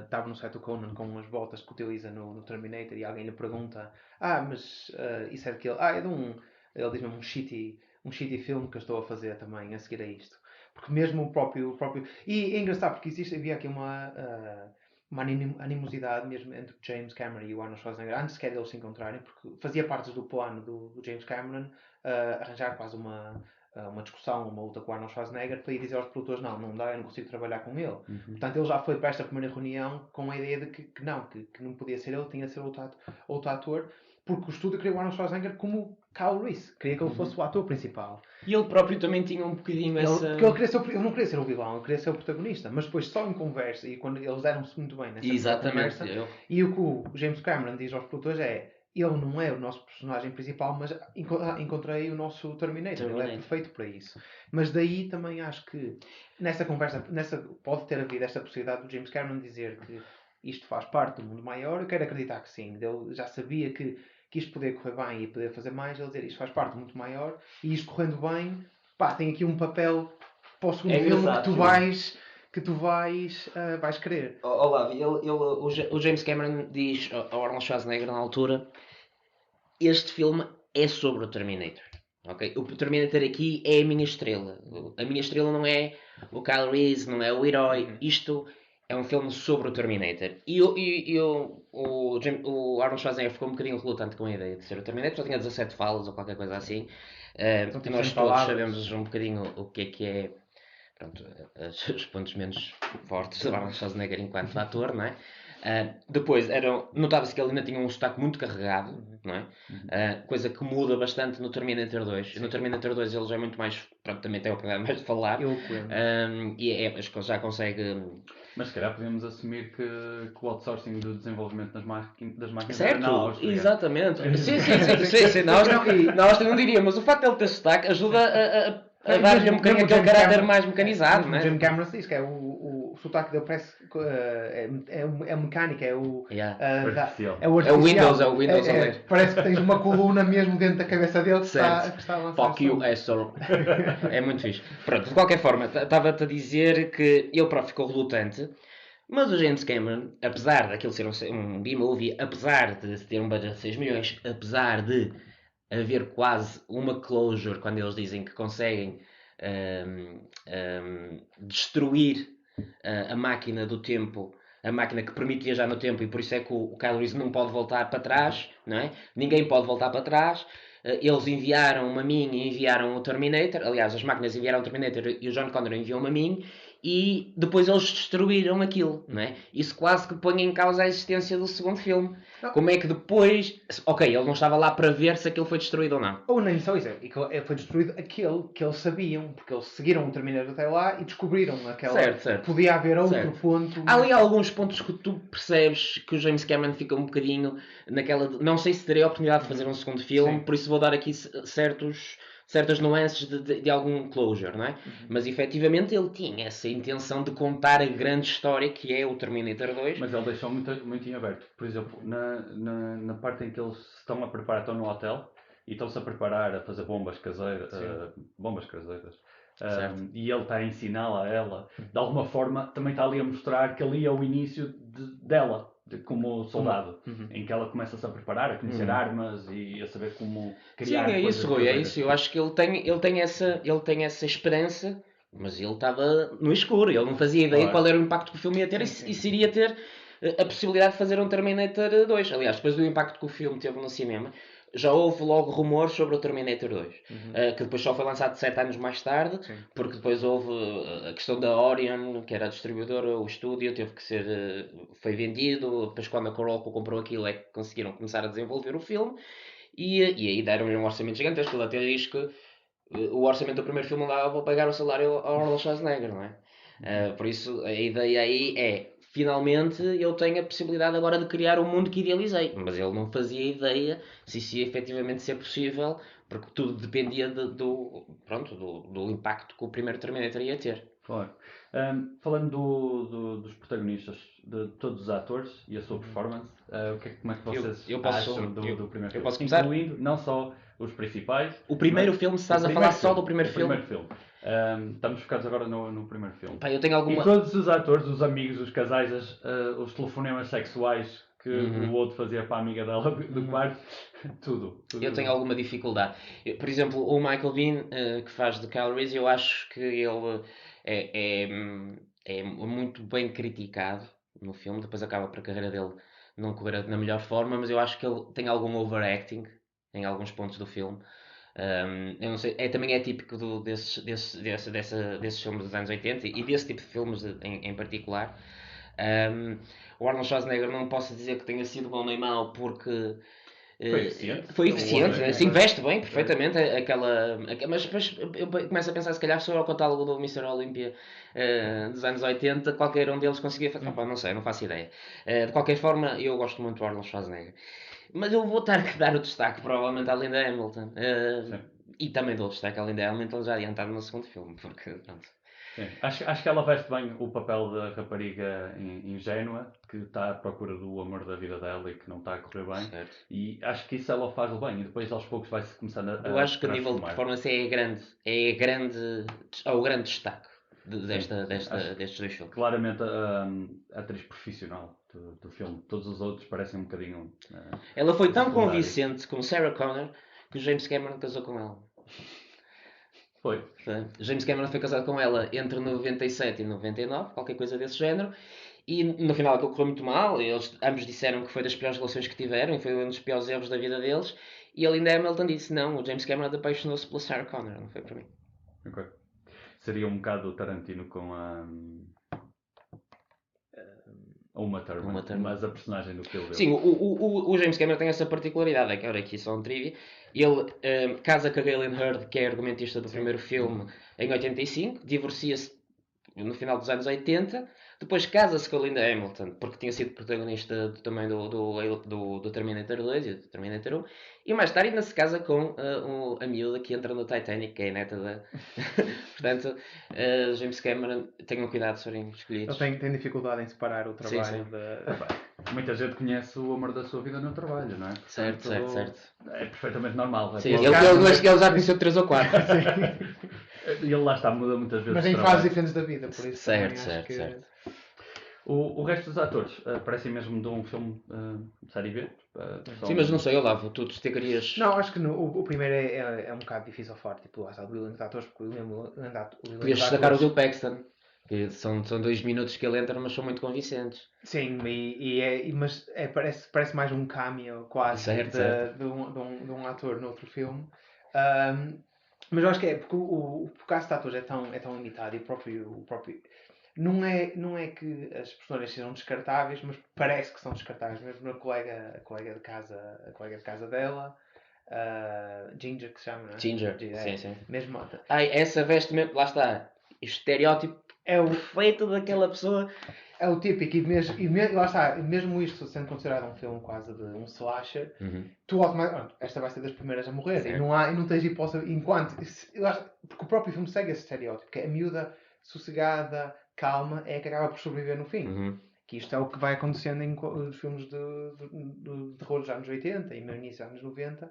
estava no site do Conan com as botas que utiliza no Terminator, e alguém lhe pergunta: mas isso é daquele... é de ele diz mesmo um shitty filme que eu estou a fazer também a seguir a isto. Porque mesmo o próprio... E é engraçado porque havia aqui uma animosidade mesmo entre o James Cameron e o Arnold Schwarzenegger, antes sequer deles se encontrarem, porque fazia parte do plano do James Cameron arranjar quase uma discussão, uma luta com o Arnold Schwarzenegger para ir dizer aos produtores, não dá, eu não consigo trabalhar com ele. Portanto, ele já foi para esta primeira reunião com a ideia de que não podia ser ele, tinha de ser outro ator, porque o estúdio queria o Arnold Schwarzenegger como Kyle Reese, queria que ele fosse o ator principal. E ele próprio também tinha um bocadinho essa... Porque ele não queria ser o vilão, ele queria ser o protagonista, mas depois só em conversa, e quando eles deram-se muito bem nessa conversa, e o que o James Cameron diz aos produtores é: ele não é o nosso personagem principal, mas encontrei o nosso Terminator. Ele é perfeito para isso. Mas daí também acho que nessa conversa pode ter havido esta possibilidade do James Cameron dizer que isto faz parte do mundo maior. Eu quero acreditar que sim. Ele já sabia que isto poder correr bem e poder fazer mais. Ele dizer isto faz parte do mundo maior, e isto correndo bem, pá, tem aqui um papel para o segundo filme que tu vais querer. Olavo, o James Cameron diz ao Arnold Schwarzenegger na altura: este filme é sobre o Terminator. Okay? O Terminator aqui é a minha estrela. A minha estrela não é o Kyle Reese, não é o herói. Isto é um filme sobre o Terminator. E o Arnold Schwarzenegger ficou um bocadinho relutante com a ideia de ser o Terminator. Só tinha 17 falas ou qualquer coisa assim. Então, nós todos sabemos um bocadinho o que é, pronto, os pontos menos fortes do Arnold Schwarzenegger enquanto ator, não é? Depois notava-se que ele ainda tinha um sotaque muito carregado, não é? Coisa que muda bastante no Terminator 2. No Terminator 2 ele já é muito mais, pronto, também tem a oportunidade mais de falar, e acho que ele já consegue. Mas se calhar podemos assumir que o outsourcing do desenvolvimento das máquinas certo, na Áustria. Exatamente. Sim. Nós não diríamos, mas o facto de ele ter sotaque ajuda a dar-lhe um bocadinho aquele caráter mais mecanizado, não é? O James Cameron diz que é o sotaque dele parece é mecânica, é o artificial. É o Windows a ler. Parece que tens uma coluna mesmo dentro da cabeça dele que está a lançar. Fuck you, asshole. É muito fixe. Pronto, de qualquer forma, estava-te a dizer que ele próprio ficou relutante, mas o James Cameron, apesar daquilo ser um B-movie, apesar de ter um budget de 6 milhões, apesar de haver quase uma closure quando eles dizem que conseguem destruir a máquina do tempo, a máquina que permite viajar no tempo, e por isso é que o Kyle Reese não pode voltar para trás, não é? Ninguém pode voltar para trás. Eles enviaram uma mim e enviaram o Terminator. Aliás, as máquinas enviaram o Terminator e o John Connor enviou uma mim, e depois eles destruíram aquilo, não é? Isso quase que põe em causa a existência do segundo filme. Como é que depois... Ok, ele não estava lá para ver se aquilo foi destruído ou não. Ou nem só isso, foi destruído aquele que eles sabiam, porque eles seguiram o Terminator até lá e descobriram aquela... Certo. Podia haver outro ponto... Há ali alguns pontos que tu percebes que o James Cameron fica um bocadinho naquela... Não sei se terei a oportunidade de fazer um segundo filme, por isso vou dar aqui certas nuances de algum closure, não é? Mas efetivamente ele tinha essa intenção de contar a grande história que é o Terminator 2. Mas ele deixou muito em aberto. Por exemplo, na parte em que eles estão a preparar, estão no hotel e estão-se a preparar a fazer bombas caseiras. E ele está a ensiná-la a ela, de alguma forma também está ali a mostrar que ali é o início dela como soldado, em que ela começa-se a preparar, a conhecer armas e a saber como criar. Sim, é isso, Rui, é isso. Eu acho que ele tem essa esperança, mas ele estava no escuro, ele não fazia ideia qual era o impacto que o filme ia ter, e se iria ter a possibilidade de fazer um Terminator 2. Aliás, depois do impacto que o filme teve no cinema, já houve logo rumores sobre o Terminator 2, que depois só foi lançado 7 anos mais tarde, porque depois houve a questão da Orion, que era a distribuidora, o estúdio teve que ser, foi vendido, depois quando a Corolco comprou aquilo é que conseguiram começar a desenvolver o filme, e aí deram-lhe um orçamento gigantesco. Ele até diz que o orçamento do primeiro filme não dava para pagar o salário ao Arnold Schwarzenegger, não é? Por isso a ideia aí é: finalmente eu tenho a possibilidade agora de criar o mundo que idealizei. Mas ele não fazia ideia se isso ia efetivamente ser possível, porque tudo dependia do impacto que o primeiro Terminator ia ter. Claro. Falando dos protagonistas, de todos os atores e a sua performance, como é que vocês acham do primeiro filme? Eu posso começar? Incluindo não só os principais. O primeiro filme, se estás a falar só do primeiro filme. Estamos focados agora no primeiro filme. Pá, eu tenho alguma... E todos os atores, os amigos, os casais, os telefonemas sexuais que o outro fazia para a amiga dela do quarto, tudo. Eu tenho alguma dificuldade. Por exemplo, o Michael Biehn, que faz de Kyle Reese, eu acho que ele é muito bem criticado, no filme, depois acaba por a carreira dele não correr na melhor forma, mas eu acho que ele tem algum overacting em alguns pontos do filme. Eu não sei, também é típico desses filmes dos anos 80 e desse tipo de filmes em particular. O Arnold Schwarzenegger não posso dizer que tenha sido bom nem mau porque Foi eficiente. foi O eficiente, homem- se investe bem perfeitamente mas depois eu começo a pensar se calhar se eu ao catálogo do Mr. Olympia dos anos 80 qualquer um deles conseguia fazer, não sei, não faço ideia. De qualquer forma eu gosto muito do Arnold Schwarzenegger, mas eu vou ter que dar o destaque provavelmente à Linda Hamilton. Sim. E também dou destaque à Linda Hamilton já adiantado no segundo filme, porque pronto. Sim. Acho que ela veste bem o papel da rapariga ingênua que está à procura do amor da vida dela e que não está a correr bem. Certo. E acho que isso ela faz bem. E depois aos poucos vai-se começando a Eu acho que o nível de transformar. performance é o grande destaque Acho destes dois filmes. claramente a atriz profissional do filme. Todos os outros parecem um bocadinho. Ela foi tão secundários. convincente como Sarah Connor que o James Cameron casou com ela. Foi. James Cameron foi casado com ela entre 97 e 99, qualquer coisa desse género. E no final aquilo correu muito mal. Eles ambos disseram que foi das piores relações que tiveram e foi um dos piores erros da vida deles. E a Linda Hamilton disse: não, o James Cameron apaixonou-se pela Sarah Connor, não foi para mim. Ok. Seria um bocado o Tarantino com a. Uma Thurman, mas a personagem do Kill Bill. Sim, o James Cameron tem essa particularidade, é que agora aqui só um trivia. Ele casa com a Galen Hurd, que é a argumentista do primeiro filme, em 85, divorcia-se no final dos anos 80, depois casa-se com a Linda Hamilton, porque tinha sido protagonista também do Terminator 2 e do Terminator 1, e mais tarde ainda se casa com a miúda que entra no Titanic, que é a neta da... Portanto, James Cameron, tenham cuidado se forem escolhidos. Ele tem dificuldade em separar o trabalho sim. Muita gente conhece o amor da sua vida no trabalho, não é? Certo. É perfeitamente normal. Sim, ele já conheceu 3 ou 4. E ele lá está, muda muitas vezes. Mas em fases diferentes da vida, por isso. Certo. O resto dos atores parecem mesmo de um filme série B. Sim, mas não sei, Olavo, tu destacarias... Não, acho que o primeiro é um bocado difícil a falar, tipo, lá está, o elenco de atores, porque o elenco Podias destacar o Bill Paxton, que são 2 minutos que ele entra, mas são muito convincentes. Sim, mas parece mais um cameo quase de um ator noutro filme. Mas eu acho que é porque o cast de atores é tão limitado e o próprio não é que as personagens sejam descartáveis, mas parece que são descartáveis. Mesmo a colega de casa dela, Ginger, que se chama, não é? Ginger, sim. Mesmo, essa veste mesmo, lá está, o estereótipo é o perfeito daquela pessoa. É o típico, lá está, mesmo isto sendo considerado um filme quase de um slasher, tu automaticamente, esta vai ser das primeiras a morrer, e não tens hipótese, porque o próprio filme segue esse estereótipo, que é a miúda sossegada, calma, é a que acaba por sobreviver no fim. Que isto é o que vai acontecendo nos filmes de terror dos anos 80 e no início dos anos 90.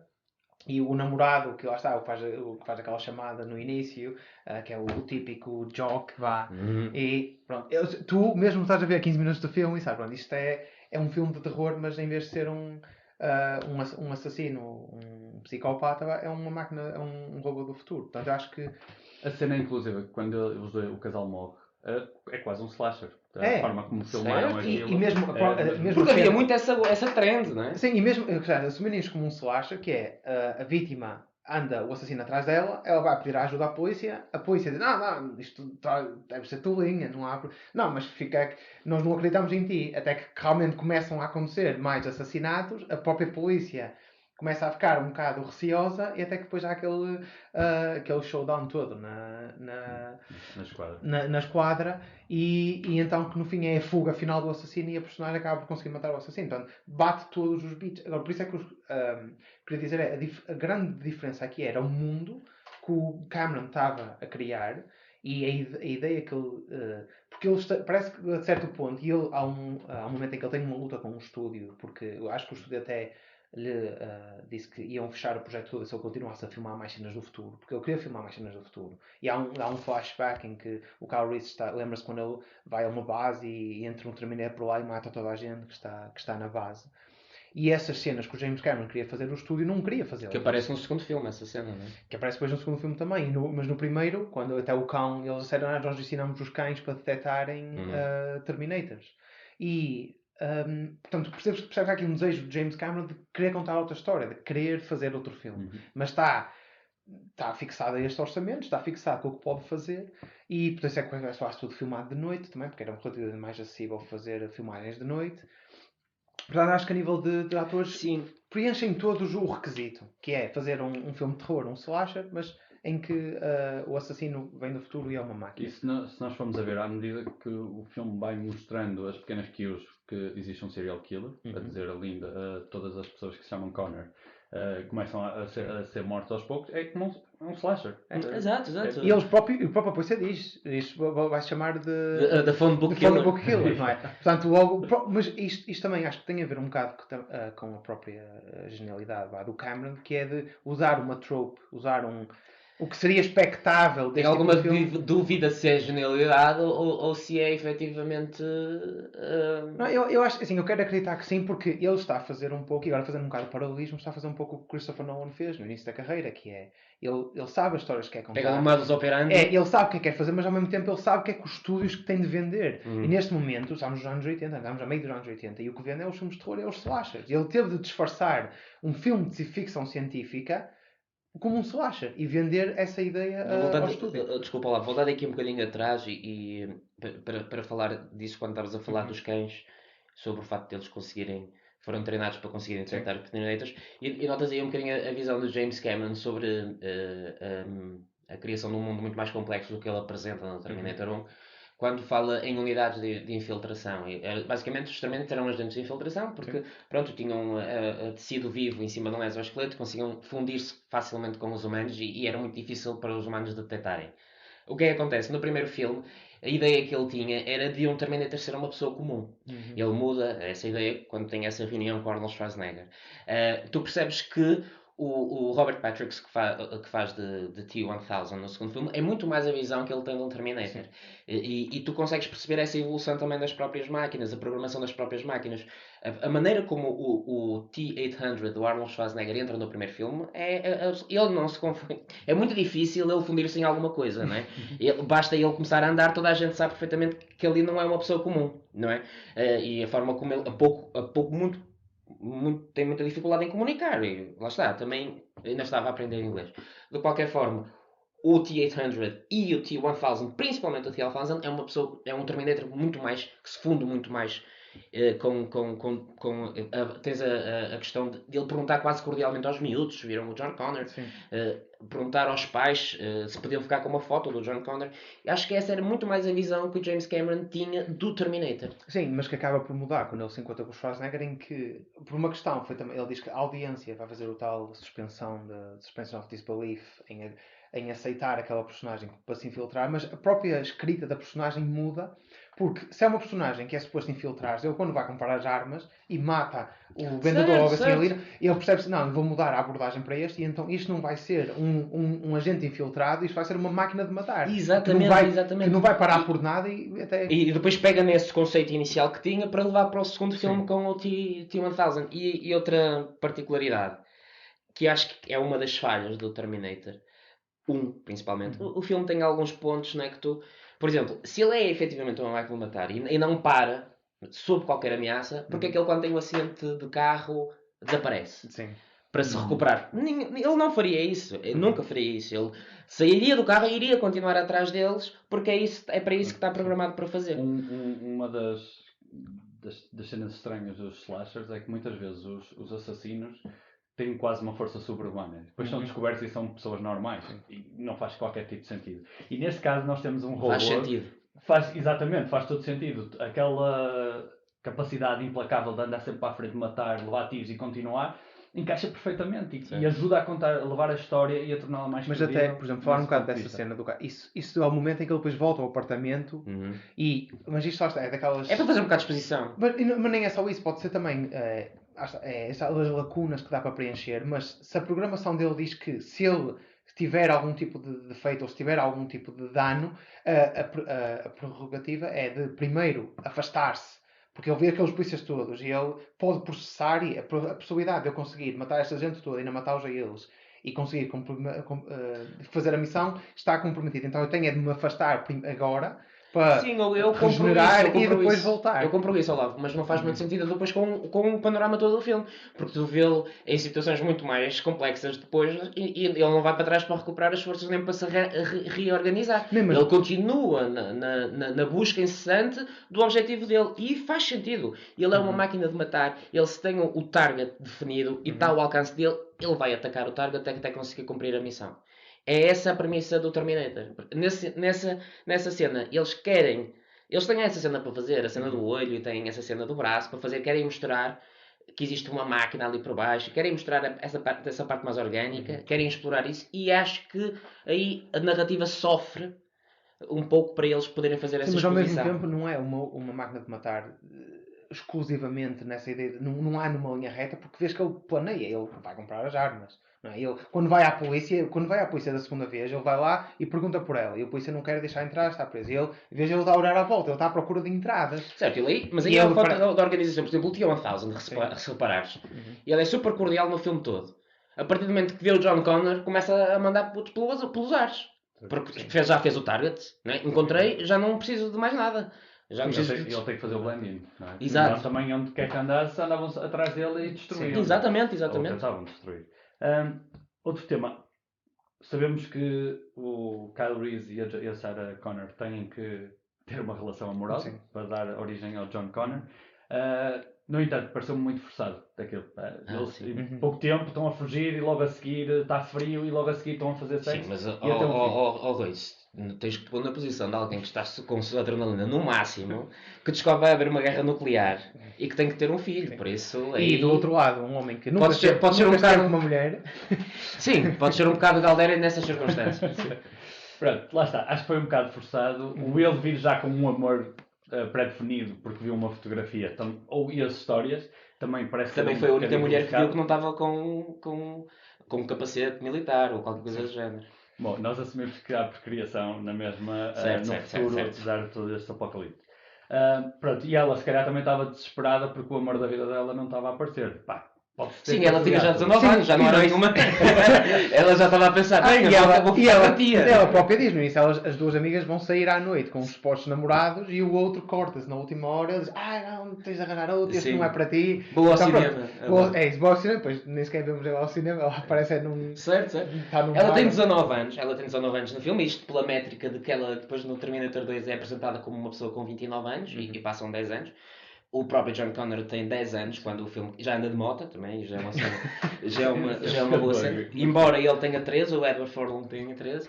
E o namorado, que lá está, o que faz aquela chamada no início, que é o típico jock, vá. E pronto, tu mesmo estás a ver 15 minutos do filme e sabes, pronto, isto é um filme de terror, mas em vez de ser um assassino, um psicopata, é uma máquina, é um robô do futuro. Portanto, eu acho que... A cena, inclusive, quando o casal morre, é quase um slasher. A forma como filmaram aquilo. E mesmo porque havia muito essa trend, não é? Sim, e mesmo assumir isto como um slasher, que é a vítima anda o assassino atrás dela, ela vai pedir ajuda à polícia, a polícia diz, não, isto deve ser tolinha, não há... Não, mas nós não acreditamos em ti, até que realmente começam a acontecer mais assassinatos, a própria polícia começa a ficar um bocado receosa e até que depois há aquele showdown todo na esquadra e então que no fim é a fuga final do assassino e a personagem acaba por conseguir matar o assassino. Então bate todos os beats. Agora, por isso é que queria dizer, a grande diferença aqui era o mundo que o Cameron estava a criar e a ideia que ele... porque ele parece que a certo ponto, e ele, há um momento em que ele tem uma luta com um estúdio, porque eu acho que o estúdio até lhe disse que iam fechar o projeto todo se ele continuasse a filmar mais cenas do futuro, porque ele queria filmar mais cenas do futuro. E há um flashback em que o Kyle Reese lembra-se quando ele vai a uma base e entra um Terminator por lá e mata toda a gente que está na base. E essas cenas que o James Cameron queria fazer no estúdio, não queria fazer. Que aparece no segundo filme, essa cena, não é? Que aparece depois no segundo filme também. Mas no primeiro, quando até o cão, eles disseram, nós ensinamos os cães para detectarem Terminators. E, portanto, percebes que há aqui um desejo de James Cameron de querer contar outra história, de querer fazer outro filme. Mas está fixado a este orçamento, está fixado com o que pode fazer, e por isso é que faz tudo filmado de noite também, porque era relativamente mais acessível fazer filmagens de noite. Portanto, acho que a nível de atores, Sim. preenchem todos o requisito, que é fazer um filme de terror, um slasher, mas em que o assassino vem do futuro e é uma máquina. E se nós formos a ver, à medida que o filme vai mostrando as pequenas cues que existe um serial killer, a dizer ali a todas as pessoas que se chamam Connor, começam a ser mortos aos poucos, é como um slasher. Exato. E eles próprio, o próprio polícia diz, isto vai se chamar de The Phone Book de phone Killer. book killer, não é? Portanto, logo, mas isto também acho que tem a ver um bocado com a própria genialidade do Cameron, que é de usar uma trope, usar o que seria expectável Tem deste alguma tipo de filme. dúvida se é genialidade ou se é efetivamente. Não, eu acho assim, eu quero acreditar que sim, porque ele está a fazer um pouco, e agora fazendo um bocado de paralelismo, está a fazer um pouco o que Christopher Nolan fez no início da carreira, que é ele sabe as histórias que quer contar. Pega um modus operandi. Ele sabe o que é que quer fazer, mas ao mesmo tempo ele sabe o que é que os estúdios que têm de vender. Uhum. E neste momento, estamos nos anos 80, estamos a meio dos anos 80, e o que vende é os filmes de terror, é os slashers. Ele teve de disfarçar um filme de ficção científica como um slasher e vender essa ideia ao estúdio. Desculpa lá, voltando aqui um bocadinho atrás e para falar disso quando estavas a falar dos cães, sobre o facto de eles foram treinados para conseguirem detectar Terminators, e notas aí um bocadinho a visão de James Cameron sobre a criação de um mundo muito mais complexo do que ele apresenta no Terminator 1, quando fala em unidades de infiltração. Basicamente, os Terminators eram agentes de infiltração, porque pronto, tinham tecido vivo em cima de um exoesqueleto, conseguiam fundir-se facilmente com os humanos e era muito difícil para os humanos detectarem. O que é que acontece? No primeiro filme, a ideia que ele tinha era de um Terminator ser uma pessoa comum. Ele muda essa ideia quando tem essa reunião com Arnold Schwarzenegger. Tu percebes que o Robert Patrick, que faz de T-1000 no segundo filme, é muito mais a visão que ele tem de um Terminator. E tu consegues perceber essa evolução também das próprias máquinas, a programação das próprias máquinas. A maneira como o T-800 do Arnold Schwarzenegger entra no primeiro filme, ele não se confunde. É muito difícil ele fundir-se em alguma coisa, não é? Basta ele começar a andar, toda a gente sabe perfeitamente que ali não é uma pessoa comum, não é? E a forma como ele, tem muita dificuldade em comunicar. E lá está, também ainda estava a aprender inglês. De qualquer forma, o T-800 e o T-1000, principalmente o T-1000, é um Terminator muito mais, que se funde muito mais tens a questão de ele perguntar quase cordialmente aos miúdos, viram o John Connor, perguntar aos pais se podiam ficar com uma foto do John Connor. Acho que essa era muito mais a visão que o James Cameron tinha do Terminator. Sim, mas que acaba por mudar quando ele se encontra com o Schwarzenegger, em que, por uma questão, ele diz que a audiência vai fazer o tal suspension of disbelief em aceitar aquela personagem para se infiltrar, mas a própria escrita da personagem muda, porque se é uma personagem que é suposto infiltrar-se, ele quando vai comprar as armas e mata o vendedor logo assim ali, ele percebe-se, não, vou mudar a abordagem para este, e então isto não vai ser um agente infiltrado, isto vai ser uma máquina de matar. Exatamente. Que não vai parar por nada e depois pega nesse conceito inicial que tinha para levar para o segundo filme com o T-1000. E outra particularidade, que acho que é uma das falhas do Terminator, principalmente. O filme tem alguns pontos, não é, que tu... Por exemplo, se ele é efetivamente uma máquina de matar e não para sob qualquer ameaça, porque é que ele quando tem um acidente de carro desaparece? Sim. Para se recuperar. Ele não faria isso. Ele nunca faria isso. Ele sairia do carro e iria continuar atrás deles, porque é para isso que está programado para fazer. Uma das cenas estranhas dos slashers é que muitas vezes os assassinos têm quase uma força sobre-humana. Depois são descobertos e são pessoas normais. E não faz qualquer tipo de sentido. E neste caso nós temos um robô... Faz sentido. Exatamente, faz todo sentido. Aquela capacidade implacável de andar sempre para a frente, matar, levar tiros e continuar, encaixa perfeitamente e ajuda a levar a história e a torná-la mais Mas credível. até, por exemplo, falar um bocado dessa cena do carro. Isso é o momento em que ele depois volta ao apartamento mas isto só está, é daquelas... É para fazer um bocado de exposição. Mas nem é só isso, pode ser também essas lacunas que dá para preencher, mas se a programação dele diz que se ele tiver algum tipo de defeito ou se tiver algum tipo de dano, a prerrogativa é de primeiro afastar-se, porque ele vê aqueles polícias todos e ele pode processar, e a possibilidade de eu conseguir matar esta gente toda e não matá-los a eles e conseguir fazer a missão está comprometida. Então eu tenho de me afastar agora para Sim, eu compro regenerar isso, eu e compro depois isso. voltar. Eu compro isso, Olavo, mas não faz muito sentido depois com o panorama todo do filme. Porque tu vê-lo em situações muito mais complexas depois e ele não vai para trás para recuperar as forças nem para se reorganizar. Nem, mas- Ele continua na busca incessante do objetivo dele e faz sentido. Ele é uma máquina de matar, ele se tem o target definido e está ao alcance dele, ele vai atacar o target até conseguir cumprir a missão. É essa a premissa do Terminator. Nessa cena, eles têm essa cena para fazer, a cena do olho e têm essa cena do braço para fazer, querem mostrar que existe uma máquina ali por baixo, querem mostrar essa parte mais orgânica, querem explorar isso e acho que aí a narrativa sofre um pouco para eles poderem fazer essa Sim, mas ao mesmo exposição. tempo não é uma máquina de matar exclusivamente nessa ideia. Não há numa linha reta porque vês que ele planeia, ele vai comprar as armas. Não é? Ele, quando vai à polícia da segunda vez, ele vai lá e pergunta por ela. E a polícia não quer deixar entrar, está preso. E ele, em vez de ele dar a olhar à volta, ele está à procura de entradas. Certo, mas aí E é a ele falta para- da organização. Por exemplo, o T-1000, se reparares, ele é super cordial no filme todo. A partir do momento que vê o John Connor, começa a mandar pelos ares. Porque já fez o target, né? Encontrei, já não preciso de mais nada. Já não Sim, preciso... ele tem que fazer o blend-in, não é? Exato. Nós também, onde quer que andasse, andavam atrás dele e destruíam. Exatamente, Ou exatamente. tentavam destruir. Outro tema. Sabemos que o Kyle Reese e a Sarah Connor têm que ter uma relação amorosa para dar origem ao John Connor. No entanto, pareceu-me muito forçado daquilo. Eles em pouco tempo estão a fugir e logo a seguir está frio e logo a seguir estão a fazer sexo. Sim, mas e até o fim. Reis, tens que te pôr na posição de alguém que está com a sua adrenalina no máximo, que descobre vai haver uma guerra nuclear e que tem que ter um filho. Por isso, aí... E do outro lado, um homem que nunca Pode ser um esteve bocado- com uma mulher. Sim, pode ser um bocado Galdéria nessas circunstâncias. Pronto, lá está. Acho que foi um bocado forçado. O ele vir já com um amor pré-definido porque viu uma fotografia e as histórias também parece que Também era foi a um única bocadinho mulher que viu rebuscado. que não estava com um capacete militar ou qualquer coisa do género. Bom, nós assumimos que há procriação na mesma Certo, no certo, futuro, certo. apesar de todo este apocalipse. Pronto, e ela se calhar também estava desesperada porque o amor da vida dela não estava a aparecer. Pá, pode-se ter Sim, ela tinha já partilhado. 19 anos, já não era nenhuma. Ela já estava a pensar, bem, E agora vou ficar com a tia. ela própria diz no início, as duas amigas vão sair à noite com os supostos namorados e o outro corta-se na última hora. Ele diz, não, tens de arranjar outro, este Sim. não é para ti. Vou ao Então, cinema. pronto, isso, vou ao cinema, depois nem sequer vemos ela ao cinema, ela aparece num... Certo. Está num Ela bar. tem 19 anos no filme, isto pela métrica de que ela depois no Terminator 2 é apresentada como uma pessoa com 29 anos e passam 10 anos. O próprio John Connor tem 10 anos quando o filme já anda de moto também, já é uma, cena, já é uma boa cena. Embora ele tenha 13, o Edward Furlong tenha 13,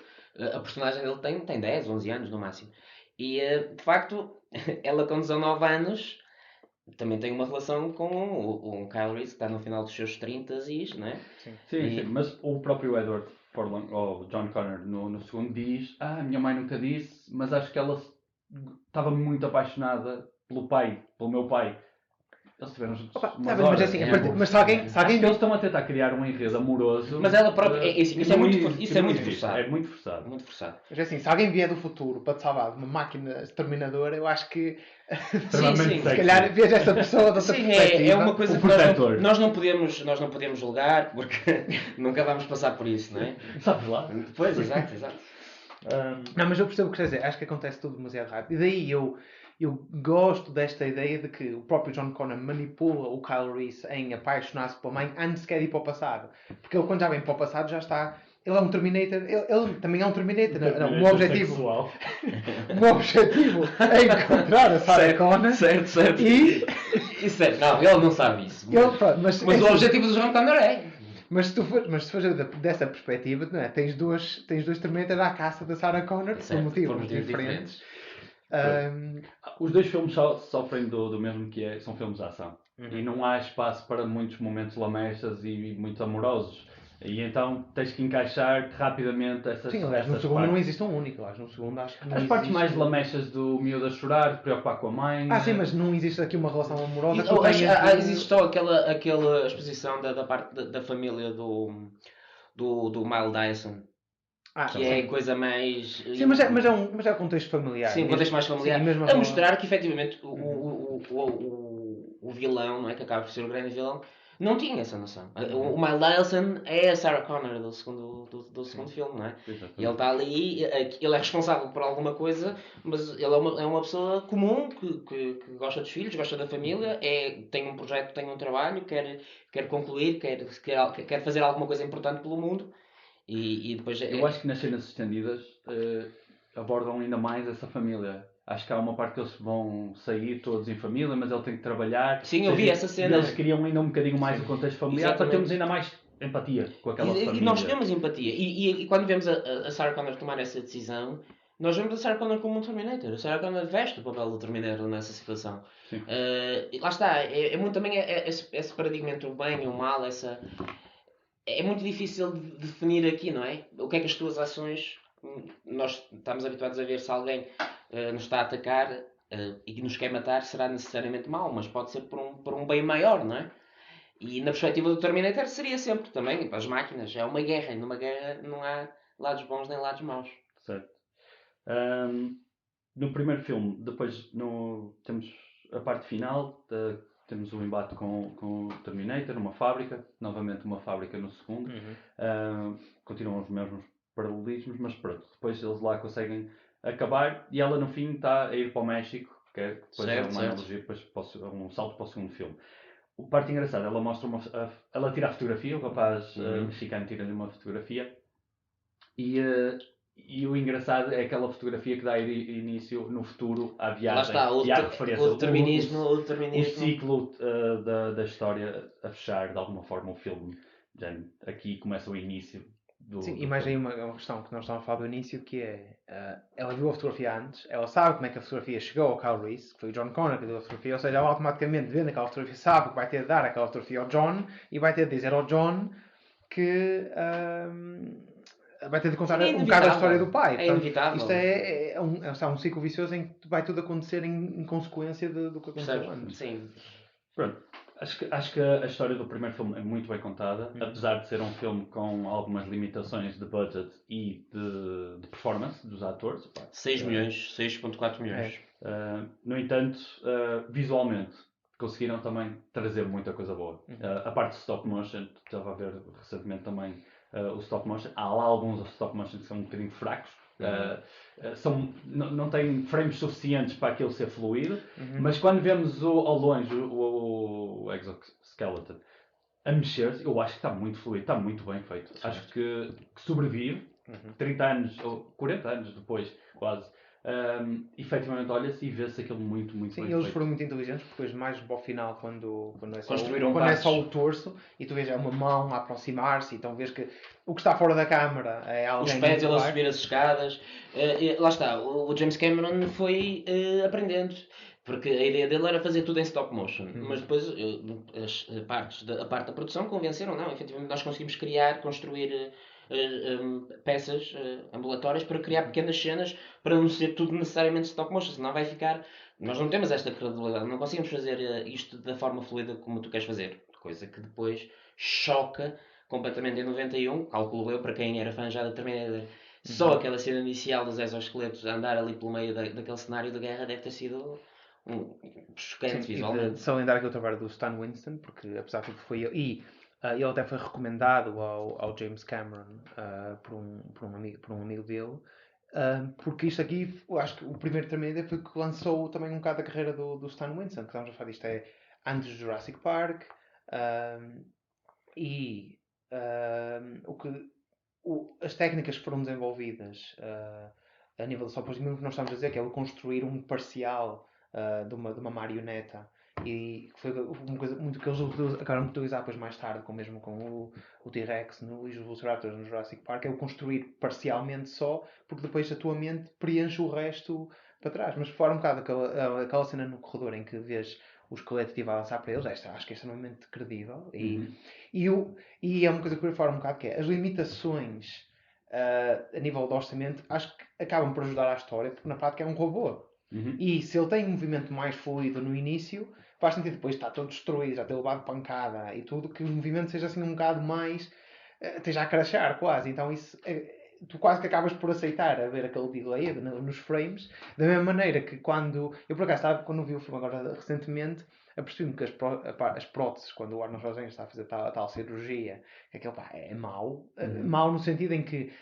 a personagem dele tem 10, 11 anos no máximo. E de facto, ela com 19 anos também tem uma relação com o Kyle Reese, que está no final dos seus 30 não é? Sim, mas o próprio Edward Furlong, ou John Connor, no segundo diz: minha mãe nunca disse, mas acho que ela estava muito apaixonada pelo meu pai. Eles tiveram juntos umas horas. Mas assim, mas se alguém Acho que eles estão a tentar criar um enredo amoroso. Mas ela própria, isso é muito existe. forçado. É muito forçado. Muito forçado. Mas assim, se alguém vier do futuro para te salvar de uma máquina exterminadora, eu acho que Sim. se calhar vês esta pessoa de outra Sim, perspectiva. é uma coisa O que protetor. nós não podemos julgar porque nunca vamos passar por isso, não é? Sabes lá? Pois, exato. Não, mas eu percebo o que quer dizer. Acho que acontece tudo demasiado rápido. E daí eu gosto desta ideia de que o próprio John Connor manipula o Kyle Reese em apaixonar-se pela mãe antes sequer de ir para o passado. Porque ele, quando já vem para o passado, já está... Ele é um Terminator. Ele também é um Terminator. Não, o meu objetivo... Sexual. O meu objetivo é encontrar a Sarah Connor. Certo. E... Isso é, não, ele não sabe isso. Pronto, Mas assim, o objetivo do John Connor é... Mas se fores dessa perspectiva, não é? Tens dois Terminators à caça da Sarah Connor por motivos diferentes. Os dois filmes sofrem do mesmo que é, são filmes de ação. E não há espaço para muitos momentos lamechas e muito amorosos. E então tens que encaixar rapidamente essas Sim, aliás, no essas segundo partes. não existe um único. Aliás, no segundo acho que não As partes existe... mais lamechas do miúdo a chorar, de preocupar com a mãe. sim, mas não existe aqui uma relação amorosa. Existe só aquela exposição da parte da família do Miles Dyson. Que é a coisa mais... Sim, mas é um contexto familiar. Sim, um contexto mais familiar. Sim, mesmo a mostrar que efetivamente o vilão, não é? Que acaba por ser o grande vilão, não tinha essa noção. O Miles Nielsen é a Sarah Connor do segundo filme, não é? Exatamente. E ele está ali, ele é responsável por alguma coisa, mas ele é uma pessoa comum que gosta dos filhos, gosta da família, tem um projeto, tem um trabalho, quer concluir, quer fazer alguma coisa importante pelo mundo. E depois Eu acho que nas cenas estendidas abordam ainda mais essa família. Acho que há uma parte que eles vão sair todos em família, mas ele tem que trabalhar. Sim, eu vi essa E cena. eles criam ainda um bocadinho mais o contexto familiar para Exatamente. termos ainda mais empatia com aquela família. E nós temos empatia. E quando vemos a Sarah Connor tomar essa decisão, nós vemos a Sarah Connor como um Terminator. A Sarah Connor veste o papel do Terminator nessa situação. Sim. E lá está. É muito também esse paradigma entre o bem e o mal. É muito difícil de definir aqui, não é? O que é que as tuas ações... Nós estamos habituados a ver se alguém nos está a atacar e que nos quer matar, será necessariamente mau, mas pode ser por um bem maior, não é? E na perspectiva do Terminator seria sempre também, para as máquinas, é uma guerra, e numa guerra não há lados bons nem lados maus. Certo. No primeiro filme, depois temos a parte final, temos o embate com o Terminator, numa fábrica, novamente uma fábrica no segundo. Continuam os mesmos paralelismos, mas pronto, depois eles lá conseguem acabar e ela no fim está a ir para o México, que é depois uma analogia para um salto para o segundo filme. O parte engraçada, ela mostra ela tira a fotografia, o rapaz mexicano tira-lhe uma fotografia e o engraçado é aquela fotografia que dá início no futuro à viagem. Lá está, e à referência. o determinismo. O ciclo da história a fechar de alguma forma o filme. Já aqui começa o início do. Sim, do e mais aí filme. uma questão que nós estávamos a falar do início, que é ela viu a fotografia antes, ela sabe como é que a fotografia chegou ao Kyle Reese, que foi o John Connor que deu a fotografia, ou seja, ela automaticamente vendo aquela fotografia sabe que vai ter de dar aquela fotografia ao John e vai ter de dizer ao John que vai ter de contar um bocado a história do pai. É inevitável. Isto é um ciclo vicioso em que vai tudo acontecer em consequência do que aconteceu antes. Sim. Pronto. Acho que a história do primeiro filme é muito bem contada, apesar de ser um filme com algumas limitações de budget e de performance dos atores. 6 milhões, 6.4 milhões. No entanto, visualmente, conseguiram também trazer muita coisa boa. A parte de stop motion, estava a ver recentemente também o stop motion. Há lá alguns stop motion que são um bocadinho fracos. Não têm frames suficientes para aquilo ser fluido, mas quando vemos ao longe o exoskeleton a mexer-se, eu acho que está muito fluido, está muito bem feito. Sim. Acho que sobrevive 30 anos ou 40 anos depois, quase. Efetivamente olha-se e vê-se aquilo muito bem feito. Eles foram muito inteligentes, porque depois mais para o final, quando é só o torso e tu vês uma mão a aproximar-se, então vês que o que está fora da câmara é alguém. Os pés, ele a subir as escadas. Lá está, o James Cameron foi aprendendo. Porque a ideia dele era fazer tudo em stop motion. Mas depois a parte da produção convenceram, não, efetivamente nós conseguimos construir peças ambulatórias para criar pequenas cenas para não ser tudo necessariamente stop motion, senão vai ficar... Nós não temos esta credibilidade, não conseguimos fazer isto da forma fluida como tu queres fazer. Coisa que depois choca completamente em 91, calculo eu, para quem era fã já da Terminator. Só aquela cena inicial dos exoesqueletos a andar ali pelo meio daquele cenário de guerra deve ter sido chocante visualmente. Salientar aqui o trabalho do Stan Winston, porque apesar de tudo foi ele, e ele até foi recomendado ao James Cameron por um amigo dele, porque isto aqui, eu acho que o primeiro Terminator foi que lançou também um bocado a carreira do Stan Winston, que estamos a falar disto antes do Jurassic Park, as técnicas que foram desenvolvidas a nível de stop motion, que nós estamos a dizer, que é o construir um parcial de uma marioneta, e que foi uma coisa muito que eles acabaram de utilizar depois mais tarde, mesmo com o T-Rex e os Velociraptors no Jurassic Park, é o construir parcialmente só, porque depois a tua mente preenche o resto para trás. Mas fora um bocado aquela cena no corredor em que vês o esqueleto que a lançar para eles, acho que é extremamente credível. E é uma coisa que eu fora um bocado, que é as limitações a nível de orçamento, acho que acabam por ajudar a história, porque na prática é um robô. E se ele tem um movimento mais fluido no início, faz sentido depois está todo destruído, já ter levado pancada e tudo, que o movimento seja assim um bocado mais esteja a crashar quase. Então isso tu quase que acabas por aceitar a ver aquele delay nos frames, da mesma maneira que quando eu por acaso quando vi o filme agora recentemente, apercebi-me que as próteses, quando o Arnold Schwarzenegger está a fazer a tal cirurgia, que aquilo pá, é mau. Mau no sentido em que,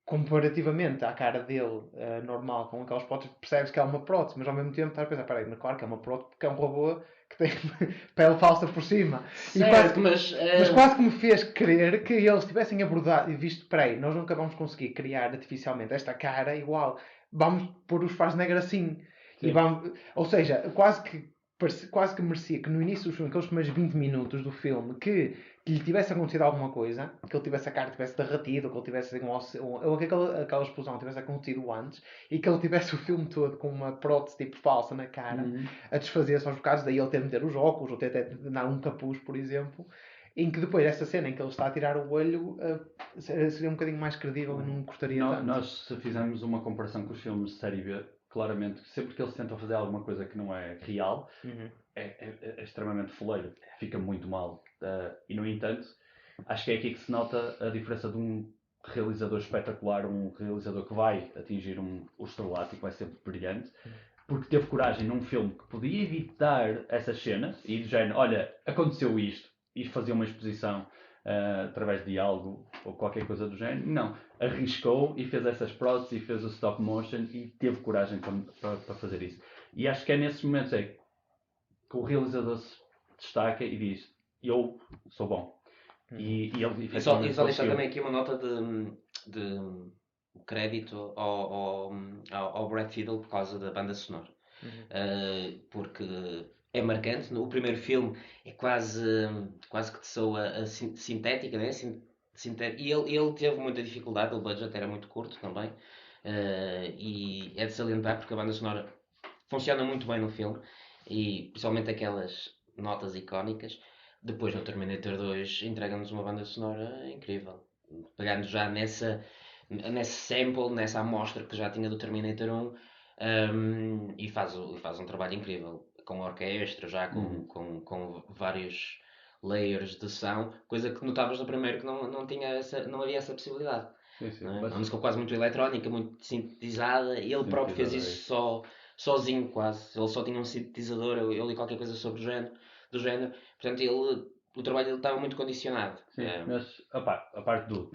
comparativamente à cara dele normal com aquelas próteses, percebes que é uma prótese, mas ao mesmo tempo estás a pensar, peraí, mas claro que é uma prótese porque é um robô que tem pele falsa por cima. Certo, Mas quase que me fez crer que eles tivessem abordado e visto, peraí, nós nunca vamos conseguir criar artificialmente esta cara igual, vamos pôr o Schwarzenegger assim. E vamos, ou seja, quase que merecia que no início do filme, aqueles primeiros 20 minutos do filme, que lhe tivesse acontecido alguma coisa, que ele tivesse a cara tivesse derretido, ou que ele tivesse ou que aquela explosão tivesse acontecido antes, e que ele tivesse o filme todo com uma prótese tipo falsa na cara, a desfazer-se aos bocados, daí ele ter de meter os óculos, ou ter de dar um capuz, por exemplo, em que depois essa cena em que ele está a tirar o olho seria um bocadinho mais credível e não gostaria tanto. Nós, se fizermos uma comparação com os filmes de série B, claramente, sempre que eles tentam fazer alguma coisa que não é real, é extremamente foleiro. Fica muito mal. E, no entanto, acho que é aqui que se nota a diferença de um realizador espetacular, um realizador que vai atingir o estrelato e que vai ser brilhante, porque teve coragem num filme que podia evitar essas cenas e do género, olha, aconteceu isto, e fazer uma exposição através de diálogo ou qualquer coisa do género. Não, arriscou e fez essas próteses e fez o stop motion e teve coragem para fazer isso. E acho que é nesses momentos que o realizador se destaca e diz, eu sou bom. E ele E só deixar também aqui uma nota de crédito ao Brad Fiedel por causa da banda sonora. Porque é marcante. O primeiro filme é quase que te soa sintética, né? E ele teve muita dificuldade, o budget era muito curto também. E é de salientar porque a banda sonora funciona muito bem no filme, e principalmente aquelas notas icónicas. Depois no Terminator 2 entrega-nos uma banda sonora incrível, pegando já nesse sample, nessa amostra que já tinha do Terminator 1, e faz um trabalho incrível, com orquestra, já com vários layers de som, coisa que notavas no primeiro que não havia essa possibilidade. Sim, Uma música quase muito eletrónica, muito sintetizada, e ele próprio fez isso sozinho quase. Ele só tinha um sintetizador, eu li qualquer coisa sobre do género. Portanto, o trabalho dele estava muito condicionado. Sim, mas a parte do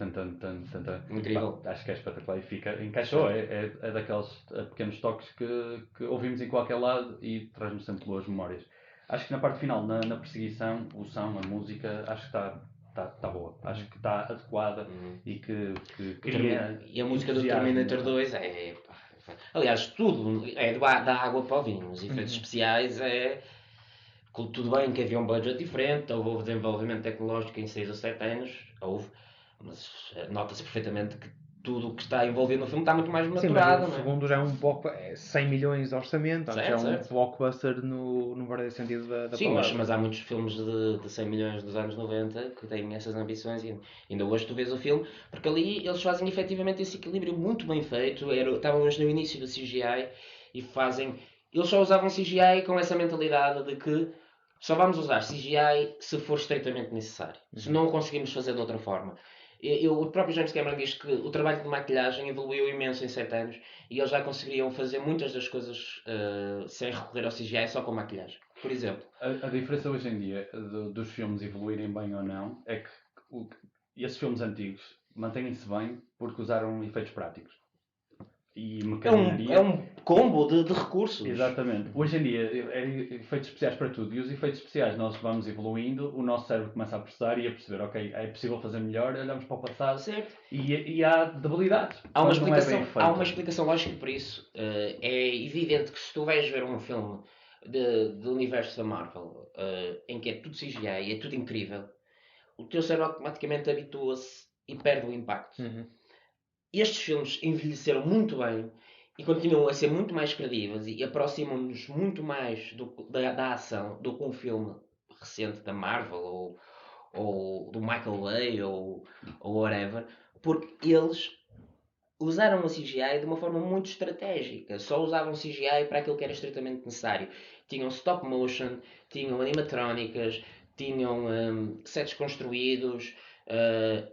Incrível. Acho que é espetacular e encaixou. É daqueles pequenos toques que ouvimos em qualquer lado e traz-nos sempre boas memórias. Acho que na parte final, na perseguição, o som, a música, acho que está boa. Acho que está adequada e que cria. E a música do Terminator 2 aliás, tudo é da água para o vinho. Os efeitos especiais tudo bem que havia um budget diferente, houve desenvolvimento tecnológico em 6 ou 7 anos, mas nota-se perfeitamente que tudo o que está envolvido no filme está muito mais maturado. Sim, mas o segundo já é um 100 milhões de orçamento, já é um blockbuster no verdadeiro sentido da Sim, palavra. mas há muitos filmes de 100 milhões dos anos 90 que têm essas ambições, e ainda hoje tu vês o filme, porque ali eles fazem efetivamente esse equilíbrio muito bem feito. Estávamos no início do CGI e eles só usavam CGI com essa mentalidade de que só vamos usar CGI se for estritamente necessário, se não o conseguimos fazer de outra forma. O próprio James Cameron diz que o trabalho de maquilhagem evoluiu imenso em 7 anos e eles já conseguiriam fazer muitas das coisas sem recorrer ao CGI, só com maquilhagem. Por exemplo, a diferença hoje em dia dos filmes evoluírem bem ou não é que esses filmes antigos mantêm-se bem porque usaram efeitos práticos. E é um combo de recursos. Exatamente. Hoje em dia é efeitos especiais para tudo. E os efeitos especiais, nós vamos evoluindo, o nosso cérebro começa a processar e a perceber, ok, é possível fazer melhor, olhamos para o passado. Certo. E há debilidades. Há uma explicação lógica para isso. É evidente que se tu vais ver um filme do universo da Marvel, em que é tudo CGI e é tudo incrível, o teu cérebro automaticamente habitua-se e perde o impacto. Estes filmes envelheceram muito bem e continuam a ser muito mais credíveis e aproximam-nos muito mais da ação do que um filme recente da Marvel ou do Michael Bay ou whatever, porque eles usaram a CGI de uma forma muito estratégica. Só usavam CGI para aquilo que era estritamente necessário. Tinham stop motion, tinham animatrónicas, tinham sets construídos.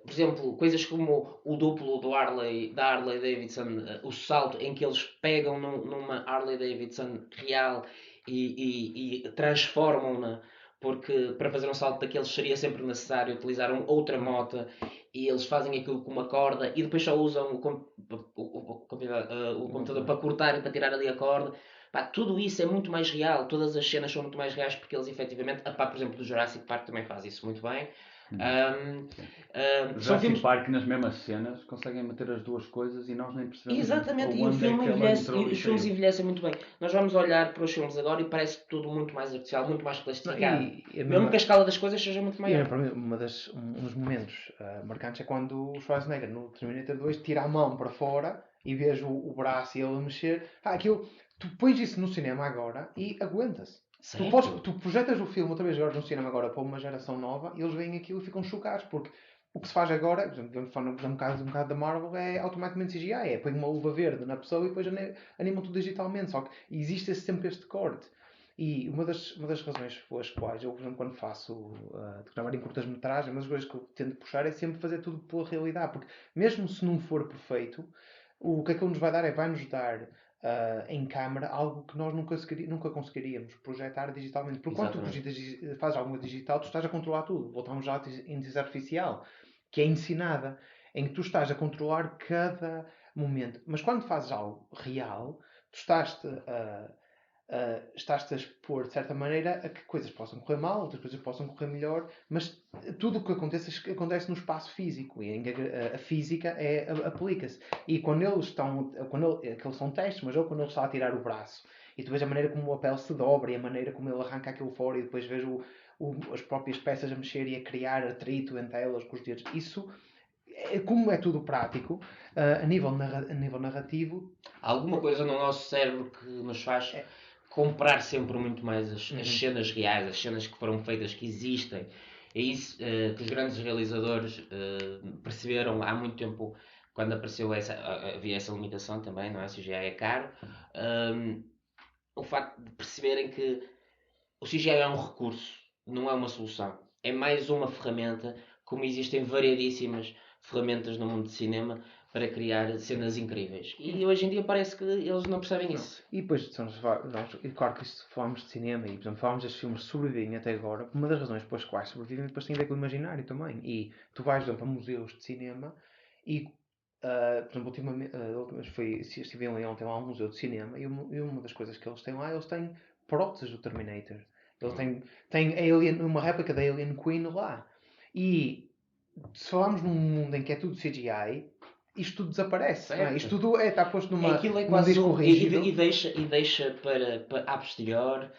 Por exemplo, coisas como o duplo da Harley Davidson, o salto em que eles pegam numa Harley Davidson real e transformam-na, porque para fazer um salto daqueles seria sempre necessário utilizar outra moto, e eles fazem aquilo com uma corda e depois só usam o computador para cortar e para tirar ali a corda. Pá, tudo isso é muito mais real, todas as cenas são muito mais reais porque eles efetivamente, por exemplo, do Jurassic Park também faz isso muito bem. Sim. O São Jurassic filmes. Park, nas mesmas cenas, conseguem meter as duas coisas e nós nem percebemos Exatamente, e o aonde é filme que ela envelhece, entrou e e os filmes saiu. envelhecem muito bem. Nós vamos olhar para os filmes agora e parece tudo muito mais artificial, muito mais Não, plastificado. a Mesmo mesma, que a escala das coisas seja muito maior. para mim, um dos momentos marcantes é quando o Schwarzenegger no Terminator 2 tira a mão para fora e vês o braço e ele a mexer. Aquilo, tu pões isso no cinema agora e aguenta-se. Certo? Tu projetas o filme outra vez agora no cinema agora para uma geração nova e eles veem aquilo e ficam chocados porque o que se faz agora, por exemplo, vamos falar um bocado da Marvel, é automaticamente CGI, é põe uma luva verde na pessoa e depois animam tudo digitalmente, só que existe sempre este corte. E uma das razões pelas quais eu, por exemplo, quando faço de gravar em curtas-metragens, uma das coisas que eu tento puxar é sempre fazer tudo pela realidade, porque mesmo se não for perfeito, o que aquilo nos vai dar vai-nos dar em câmara algo que nós nunca conseguiríamos projetar digitalmente. Porque quando tu Exatamente. fazes alguma digital, tu estás a controlar tudo. Voltamos já à inteligência artificial, que é ensinada, em que tu estás a controlar cada momento. Mas quando fazes algo real, tu estás-te a expor de certa maneira a que coisas possam correr mal, outras coisas possam correr melhor, mas tudo o que acontece no espaço físico e em que a física aplica-se. E quando aqueles são testes, mas ou quando ele está a tirar o braço e tu vês a maneira como a pele se dobra e a maneira como ele arranca aquilo fora e depois vês as próprias peças a mexer e a criar atrito entre elas com os dedos, isso como é tudo prático, a nível narrativo. Alguma coisa no nosso cérebro que nos faz É, comprar sempre muito mais as cenas reais, as cenas que foram feitas, que existem. É isso que os grandes realizadores perceberam há muito tempo, quando apareceu havia essa limitação também, não é? CGI é caro. Um, o facto de perceberem que o CGI é um recurso, não é uma solução. É mais uma ferramenta, como existem variedíssimas ferramentas no mundo de cinema para criar cenas incríveis. E hoje em dia parece que eles não percebem Não. isso. E depois, e claro que isto falamos de cinema e, por exemplo, falamos destes filmes que sobrevivem até agora, uma das razões pelas quais sobrevivem depois tem a ver com o imaginário também. E tu vais, por exemplo, a museus de cinema e, por exemplo, estive em Leão, tem lá um museu de cinema e uma das coisas que eles têm lá, eles têm próteses do Terminator. Eles têm uma réplica da Alien Queen lá. E se falarmos num mundo em que é tudo CGI, isto tudo desaparece, não é? Isto Certo? tudo está posto Aquilo é num quase disco rígido. e deixa para a posterior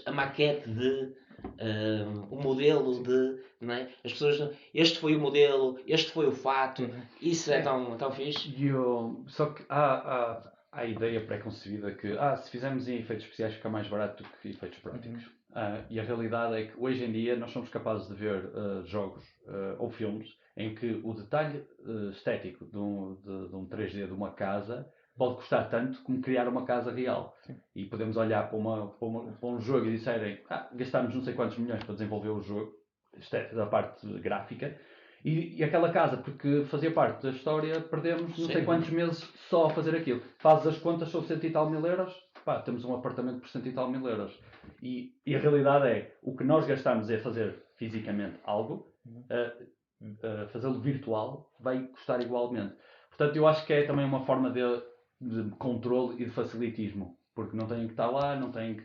a maquete de o modelo Sim. de, não é? As pessoas, este foi o modelo, este foi o fato, Uhum. isso é É. tão fixe. Só que há a ideia pré-concebida que se fizermos em efeitos especiais fica mais barato do que efeitos práticos. Uhum. E a realidade é que hoje em dia nós somos capazes de ver jogos ou filmes em que o detalhe estético de um 3D de uma casa pode custar tanto como criar uma casa real. Sim. E podemos olhar para um jogo e disserem gastámos não sei quantos milhões para desenvolver o jogo, da parte gráfica, e aquela casa, porque fazia parte da história, perdemos não sei Sim. quantos meses só a fazer aquilo. Fazes as contas, são cento e tal mil euros, temos um apartamento por cento e tal mil euros. E a realidade é, o que nós gastamos é fazer fisicamente algo, fazê-lo virtual vai custar igualmente. Portanto, eu acho que é também uma forma de controle e de facilitismo, porque não têm que estar lá, não têm que,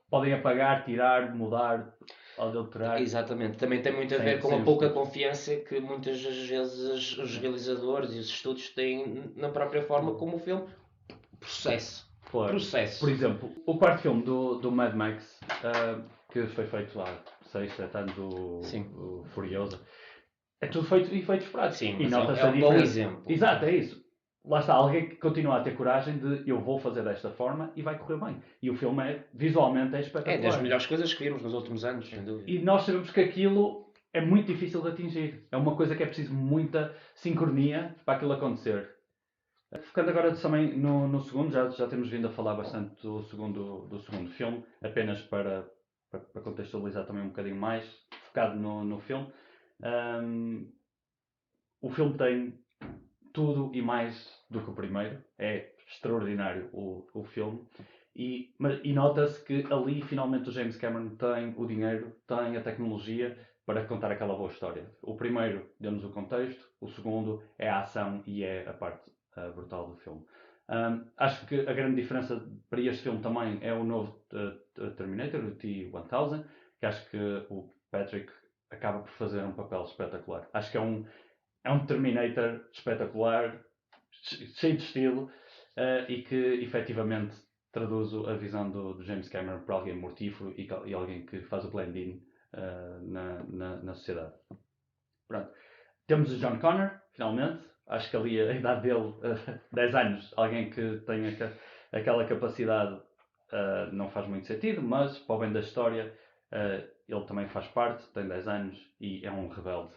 podem apagar, tirar, mudar, alterar. Exatamente, também tem muito a ver com a pouca confiança que muitas das vezes os realizadores e os estúdios têm na própria forma como o filme processo. Claro. Processo. Por exemplo, o quarto filme do Mad Max, que foi feito há 6, 7 anos, Sim. o Furiosa, é tudo feito em efeitos práticos. Sim, E mas nota-se é a um bom diferença. exemplo. Exato, é isso. Lá está, alguém que continua a ter coragem de eu vou fazer desta forma e vai correr bem. E o filme visualmente é espetacular. É das melhores coisas que vimos nos últimos anos, sem dúvida. E nós sabemos que aquilo é muito difícil de atingir. É uma coisa que é preciso muita sincronia para aquilo acontecer. Focando agora também no segundo, já temos vindo a falar bastante do segundo filme, apenas para contextualizar também um bocadinho mais, focado no filme. O filme tem tudo e mais do que o primeiro. É extraordinário o filme. E nota-se que ali finalmente o James Cameron tem o dinheiro, tem a tecnologia para contar aquela boa história. O primeiro deu-nos o contexto, o segundo é a ação e é a parte brutal do filme. Acho que a grande diferença para este filme também é o novo Terminator, o T-1000, que acho que o Patrick acaba por fazer um papel espetacular. Acho que é um Terminator espetacular, cheio de estilo, e que efetivamente traduz a visão do James Cameron para alguém mortífero e alguém que faz o blend-in na sociedade. Pronto. Temos o John Connor, finalmente. Acho que ali a idade dele, 10 anos, alguém que tenha aquela capacidade não faz muito sentido, mas para o bem da história, ele também faz parte, tem 10 anos e é um rebelde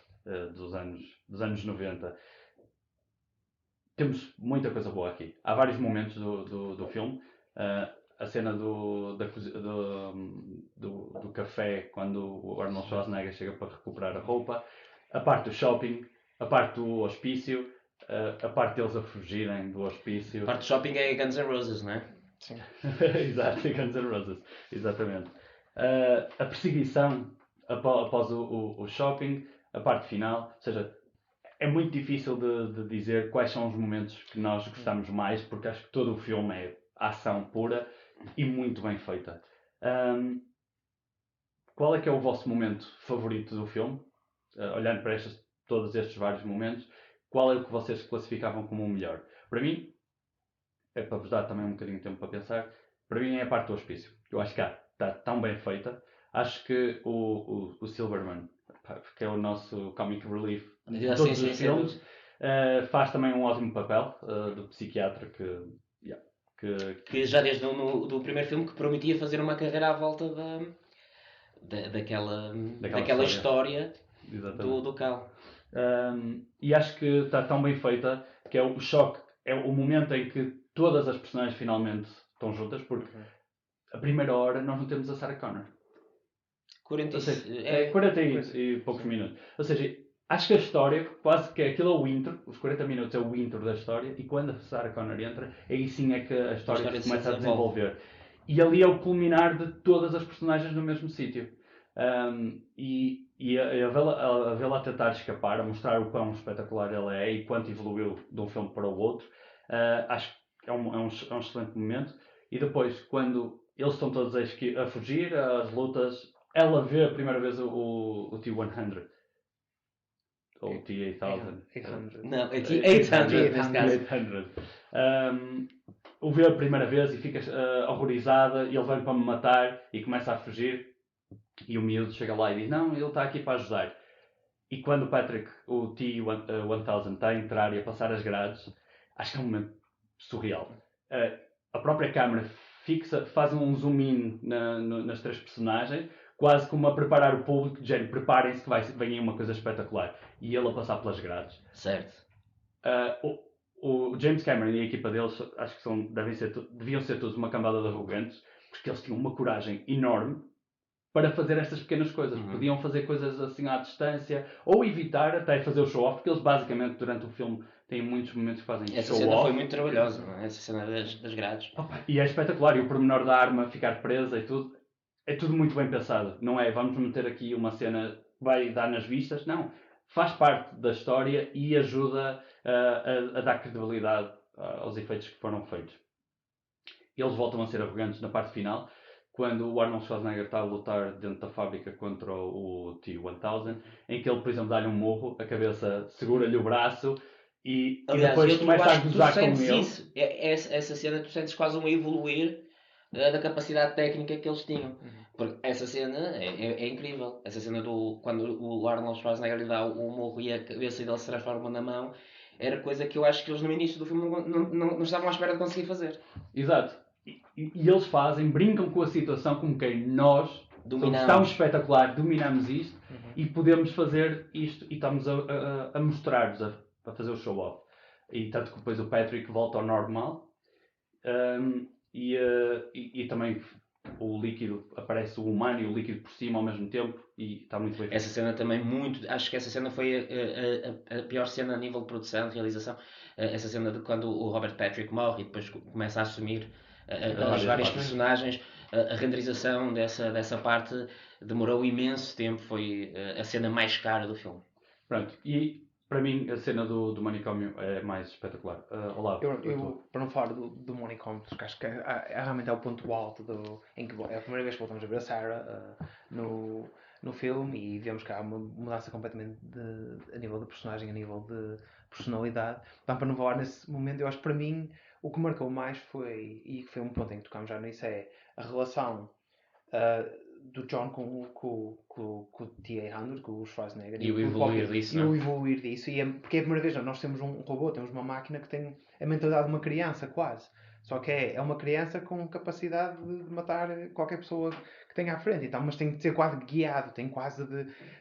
dos anos 90. Temos muita coisa boa aqui. Há vários momentos do filme. A cena do café, quando o Arnold Schwarzenegger chega para recuperar a roupa. A parte do shopping, a parte do hospício, a parte deles a fugirem do hospício. A parte do shopping é Guns N' Roses, não é? Sim. Exato, Guns N' Roses, exatamente. A perseguição após o shopping, a parte final, ou seja, é muito difícil de dizer quais são os momentos que nós gostamos mais, porque acho que todo o filme é ação pura e muito bem feita. Qual é que é o vosso momento favorito do filme? Olhando para todos estes vários momentos, qual é o que vocês classificavam como o melhor? Para mim, é para vos dar também um bocadinho de tempo para pensar, para mim é a parte do hospício. Eu acho que está tão bem feita. Acho que o Silverman, que é o nosso comic relief de todos os filmes, faz também um ótimo papel do psiquiatra que já desde do primeiro filme que prometia fazer uma carreira à volta daquela história do Cal. E acho que está tão bem feita que é o choque, é o momento em que todas as personagens finalmente estão juntas, porque a primeira hora nós não temos a Sarah Connor. 40 e poucos minutos. Ou seja, acho que a história, quase que aquilo é o intro, os 40 minutos é o intro da história, e quando a Sarah Connor entra, aí sim é que a história se começa a desenvolver. E ali é o culminar de todas as personagens no mesmo sítio. E a vê-la a tentar escapar, a mostrar o quão espetacular ela é e quanto evoluiu de um filme para o outro, acho que é um excelente momento. E depois, quando eles estão todos a fugir, as lutas, ela vê a primeira vez o T-100. Ou T-8000. 800. Não, é T-800 neste caso. 800. O vê a primeira vez e fica horrorizada e ele vem para me matar e começa a fugir. E o miúdo chega lá e diz, não, ele está aqui para ajudar. E quando o Patrick, o T-1000, está a entrar e a passar as grades, acho que é um momento surreal. A própria câmera faz um zoom in nas três personagens, quase como a preparar o público, de género, preparem-se que vem aí uma coisa espetacular. E ele a passar pelas grades. Certo. O James Cameron e a equipa deles, acho que deviam ser todos uma cambada de arrogantes, porque eles tinham uma coragem enorme para fazer estas pequenas coisas. Podiam fazer coisas assim à distância, ou evitar até fazer o show-off, porque eles basicamente durante o filme têm muitos momentos que fazem show-off. Essa cena foi muito trabalhosa, não é? Essa cena das grades. E é espetacular, e o pormenor da arma ficar presa e tudo, é tudo muito bem pensado. Não é, vamos meter aqui uma cena que vai dar nas vistas, não. Faz parte da história e ajuda a dar credibilidade aos efeitos que foram feitos. Eles voltam a ser arrogantes na parte final, quando o Arnold Schwarzenegger está a lutar dentro da fábrica contra o T-1000, em que ele, por exemplo, dá-lhe um murro, a cabeça segura-lhe o braço e depois começa a gozar com ele. Isso. Essa cena tu sentes quase um evoluir da capacidade técnica que eles tinham. Porque essa cena é incrível. Essa cena quando o Arnold Schwarzenegger lhe dá o murro e a cabeça dele se transforma na mão, era coisa que eu acho que eles no início do filme não estavam à espera de conseguir fazer. Exato. E eles brincam com a situação como quem nós dominamos. Somos tão espetacular, dominamos isto e podemos fazer isto e estamos a mostrar-nos, a fazer o show-off. E tanto que depois o Patrick volta ao normal e também o líquido, aparece o humano e o líquido por cima ao mesmo tempo e está muito bem feito. Essa cena também acho que essa cena foi a pior cena a nível de produção, de realização. Essa cena de quando o Robert Patrick morre e depois começa a assumir as várias personagens, a renderização dessa parte demorou imenso tempo, foi a cena mais cara do filme. Pronto, e para mim a cena do manicômio é mais espetacular. Olá. Eu, para não falar do manicômio, porque acho que realmente é o ponto alto em que é a primeira vez que voltamos a ver a Sarah no filme e vemos que há uma mudança completamente a nível de personagem, a nível de personalidade. Então, para não falar nesse momento, eu acho que para mim o que marcou mais foi, e foi um ponto em que tocámos já nisso, é a relação do John com o T-800, com o Schwarzenegger. E o evoluir disso. E o evoluir disso. Porque é a primeira vez, nós temos um robô, temos uma máquina que tem a mentalidade de uma criança, quase. Só que é uma criança com capacidade de matar qualquer pessoa que tenha à frente. Então, mas tem de ser quase guiado, tem quase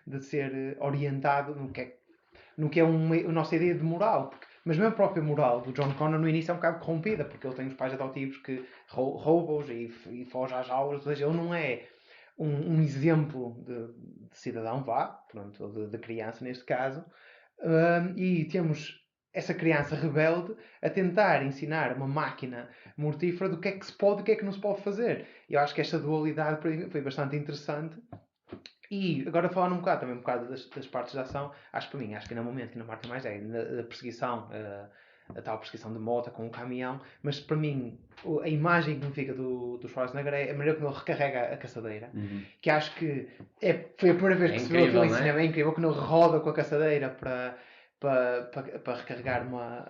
de ser orientado no que é a nossa ideia de moral. Mas mesmo a própria moral do John Connor no início é um bocado corrompida, porque ele tem os pais adotivos que roubam-os e foge às aulas. Ou seja, ele não é um exemplo de cidadão, pronto, de criança neste caso. E temos essa criança rebelde a tentar ensinar uma máquina mortífera do que é que se pode e o que é que não se pode fazer. Eu acho que esta dualidade foi bastante interessante. E agora falando um bocado das partes da ação, acho que ainda é o momento que não marca mais na perseguição, a tal perseguição de moto com um caminhão, mas para mim a imagem que me fica do Schwarzenegger é a maneira como ele recarrega a caçadeira, que acho que foi a primeira vez que se viu aquilo em cinema, é incrível, quando ele roda com a caçadeira para recarregar uma...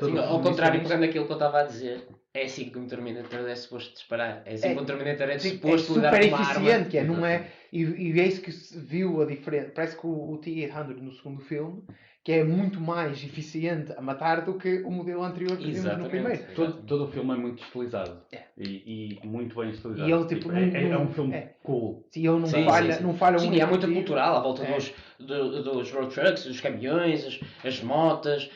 Sim, ao contrário, pegando aquilo que eu estava a dizer, é assim que um Terminator é suposto disparar. É assim que um Terminator é suposto lidar com uma arma. Super eficiente, que é, não é? E é isso que se viu a diferença. Parece que o T-800 no segundo filme, que é muito mais eficiente a matar do que o modelo anterior que vimos no primeiro. Todo o filme é muito estilizado. E muito bem estilizado. E ele, tipo, é um filme cool. Sim, ele não falha Sim, e há muita cultural à volta dos road trucks, dos caminhões, as motas,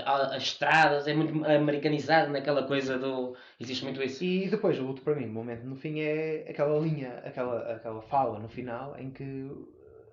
as estradas, é muito americanizado naquela coisa do... Existe muito isso. E depois, o outro para mim, o momento no fim é aquela linha, aquela fala no final em que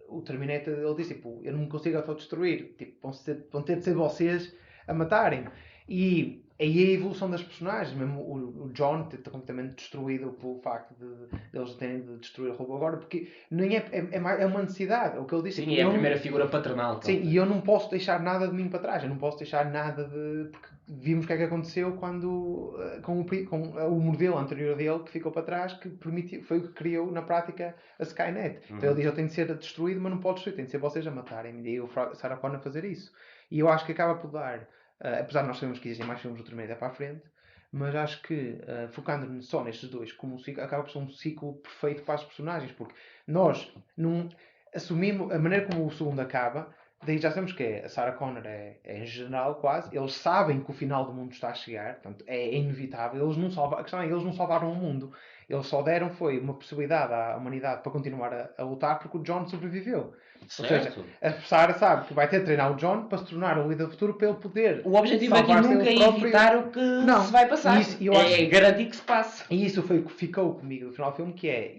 o Terminator, ele diz, tipo, eu não me consigo autodestruir, tipo, vão ter de ser vocês a matarem-me. E aí é a evolução das personagens, mesmo o John está completamente destruído pelo facto de eles terem de destruir o robô agora, porque nem é uma necessidade, é o que ele disse. Sim, é a primeira figura paternal. Sim, e eu não posso deixar nada de mim para trás, eu não posso deixar nada de... Porque vimos o que é que aconteceu quando, com o modelo anterior dele que ficou para trás, que permitiu, foi o que criou na prática a Skynet. Então ele diz, eu tenho de ser destruído, mas não pode destruir, tem de ser vocês a matarem-me. E o Sarah Connor a fazer isso. E eu acho que acaba por dar, apesar de nós sabermos que existem mais filmes do Terminator para a frente, mas acho que, focando só nestes dois, como um ciclo, acaba por ser um ciclo perfeito para as personagens, porque nós não assumimos, a maneira como o segundo acaba, daí já sabemos que a Sarah Connor é em general quase, eles sabem que o final do mundo está a chegar, portanto é inevitável, a questão é que eles não salvaram o mundo, eles só deram foi uma possibilidade à humanidade para continuar a lutar porque o John sobreviveu. Certo. Ou seja, a Sarah sabe que vai ter de treinar o John para se tornar o líder do futuro para ele poder. O objetivo aqui nunca é evitar o que se vai passar. É garantir que se passe. E isso foi o que ficou comigo no final do filme, que é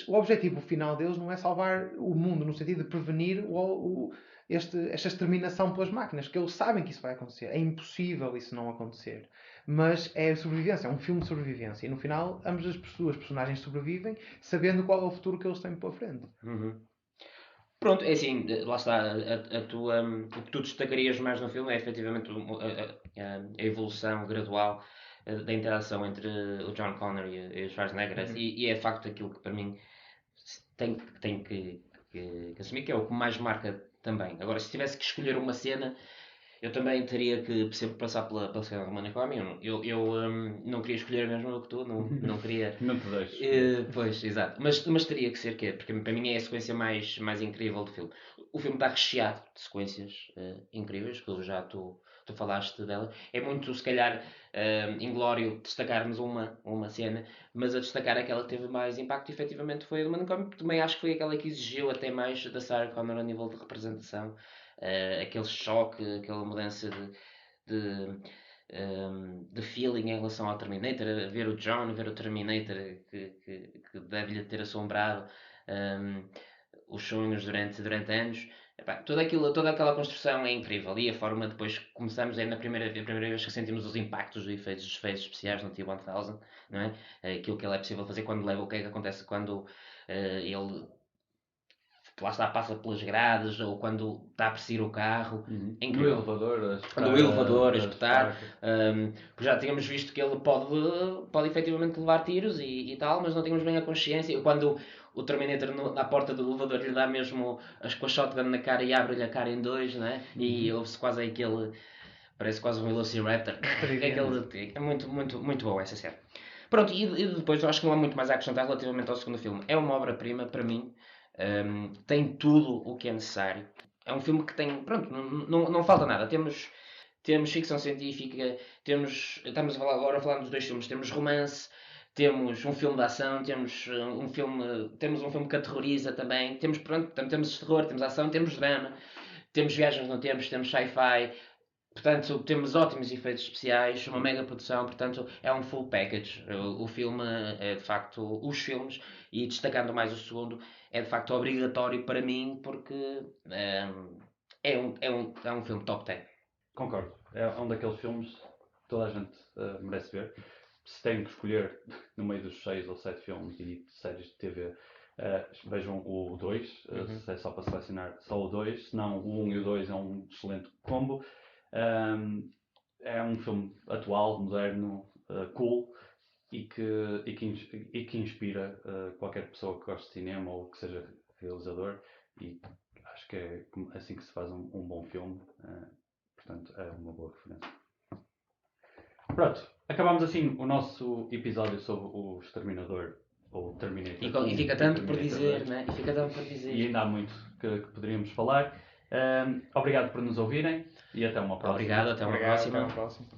o objetivo final deles não é salvar o mundo no sentido de prevenir esta exterminação pelas máquinas, que eles sabem que isso vai acontecer. É impossível isso não acontecer. Mas é sobrevivência, é um filme de sobrevivência. E no final, ambas as personagens sobrevivem, sabendo qual é o futuro que eles têm pela frente. Pronto, é assim, lá está, o que tu destacarias mais no filme é efetivamente a evolução gradual da interação entre o John Connor e o Schwarzenegger, e é de facto aquilo que para mim tem que assumir, que é o que mais marca também. Agora, se tivesse que escolher uma cena, eu também teria que sempre passar pela cena do manicômio. Eu não queria escolher a mesma do que tu, não queria... Não te deixo. Pois, exato. Mas teria que ser, porque para mim é a sequência mais incrível do filme. O filme está recheado de sequências incríveis, que tu falaste dela. É muito, se calhar, inglório destacarmos uma cena, mas a destacar aquela que teve mais impacto, efetivamente, foi a do manicômio, porque também acho que foi aquela que exigiu até mais da Sarah Connor a nível de representação. Aquele choque, aquela mudança de feeling em relação ao Terminator, ver o John, ver o Terminator que deve-lhe ter assombrado os sonhos durante anos, Epá, toda aquela construção é incrível e a forma depois começamos a primeira vez que sentimos os impactos dos efeitos especiais no T-1000, não é? Aquilo que ele é possível fazer quando leva, o que é que acontece quando ele lá está, passa pelas grades ou quando está a perseguir o carro. É No incrível. elevador, a espetar. No elevador, a espetar. facas. Porque já tínhamos visto que ele pode efetivamente levar tiros e tal, mas não tínhamos bem a consciência. Quando o Terminator na porta do elevador lhe dá mesmo com a shotgun na cara e abre-lhe a cara em dois, né? E ouve-se quase aquele. Parece quase um Velociraptor. É muito, muito, muito boa essa série. Pronto, e depois eu acho que não há muito mais a acrescentar relativamente ao segundo filme. É uma obra-prima para mim. Tem tudo o que é necessário. É um filme que tem. Pronto, não falta nada. Temos ficção científica, estamos agora a falar dos dois filmes. Temos romance, temos um filme de ação, temos um filme que aterroriza também. Temos terror, temos ação, temos drama, temos viagens no tempo, temos sci-fi. Portanto, temos ótimos efeitos especiais, uma mega produção, portanto, é um full package. O filme é de facto, os filmes, e destacando mais o segundo, é de facto obrigatório para mim porque é um filme top 10. Concordo. É um daqueles filmes que toda a gente merece ver. Se tem que escolher no meio dos 6 ou 7 filmes e séries de TV, vejam o 2, se é só para selecionar só o 2, senão o 1 e o 2 é um excelente combo. É um filme atual, moderno, cool e que inspira qualquer pessoa que goste de cinema ou que seja realizador, e acho que é assim que se faz um bom filme. Portanto, é uma boa referência. Pronto, acabamos assim o nosso episódio sobre o Exterminador ou Terminator. E fica tanto por dizer, né? E fica tanto por dizer. E ainda há muito que poderíamos falar. Obrigado por nos ouvirem e até uma próxima. Obrigado, até uma próxima.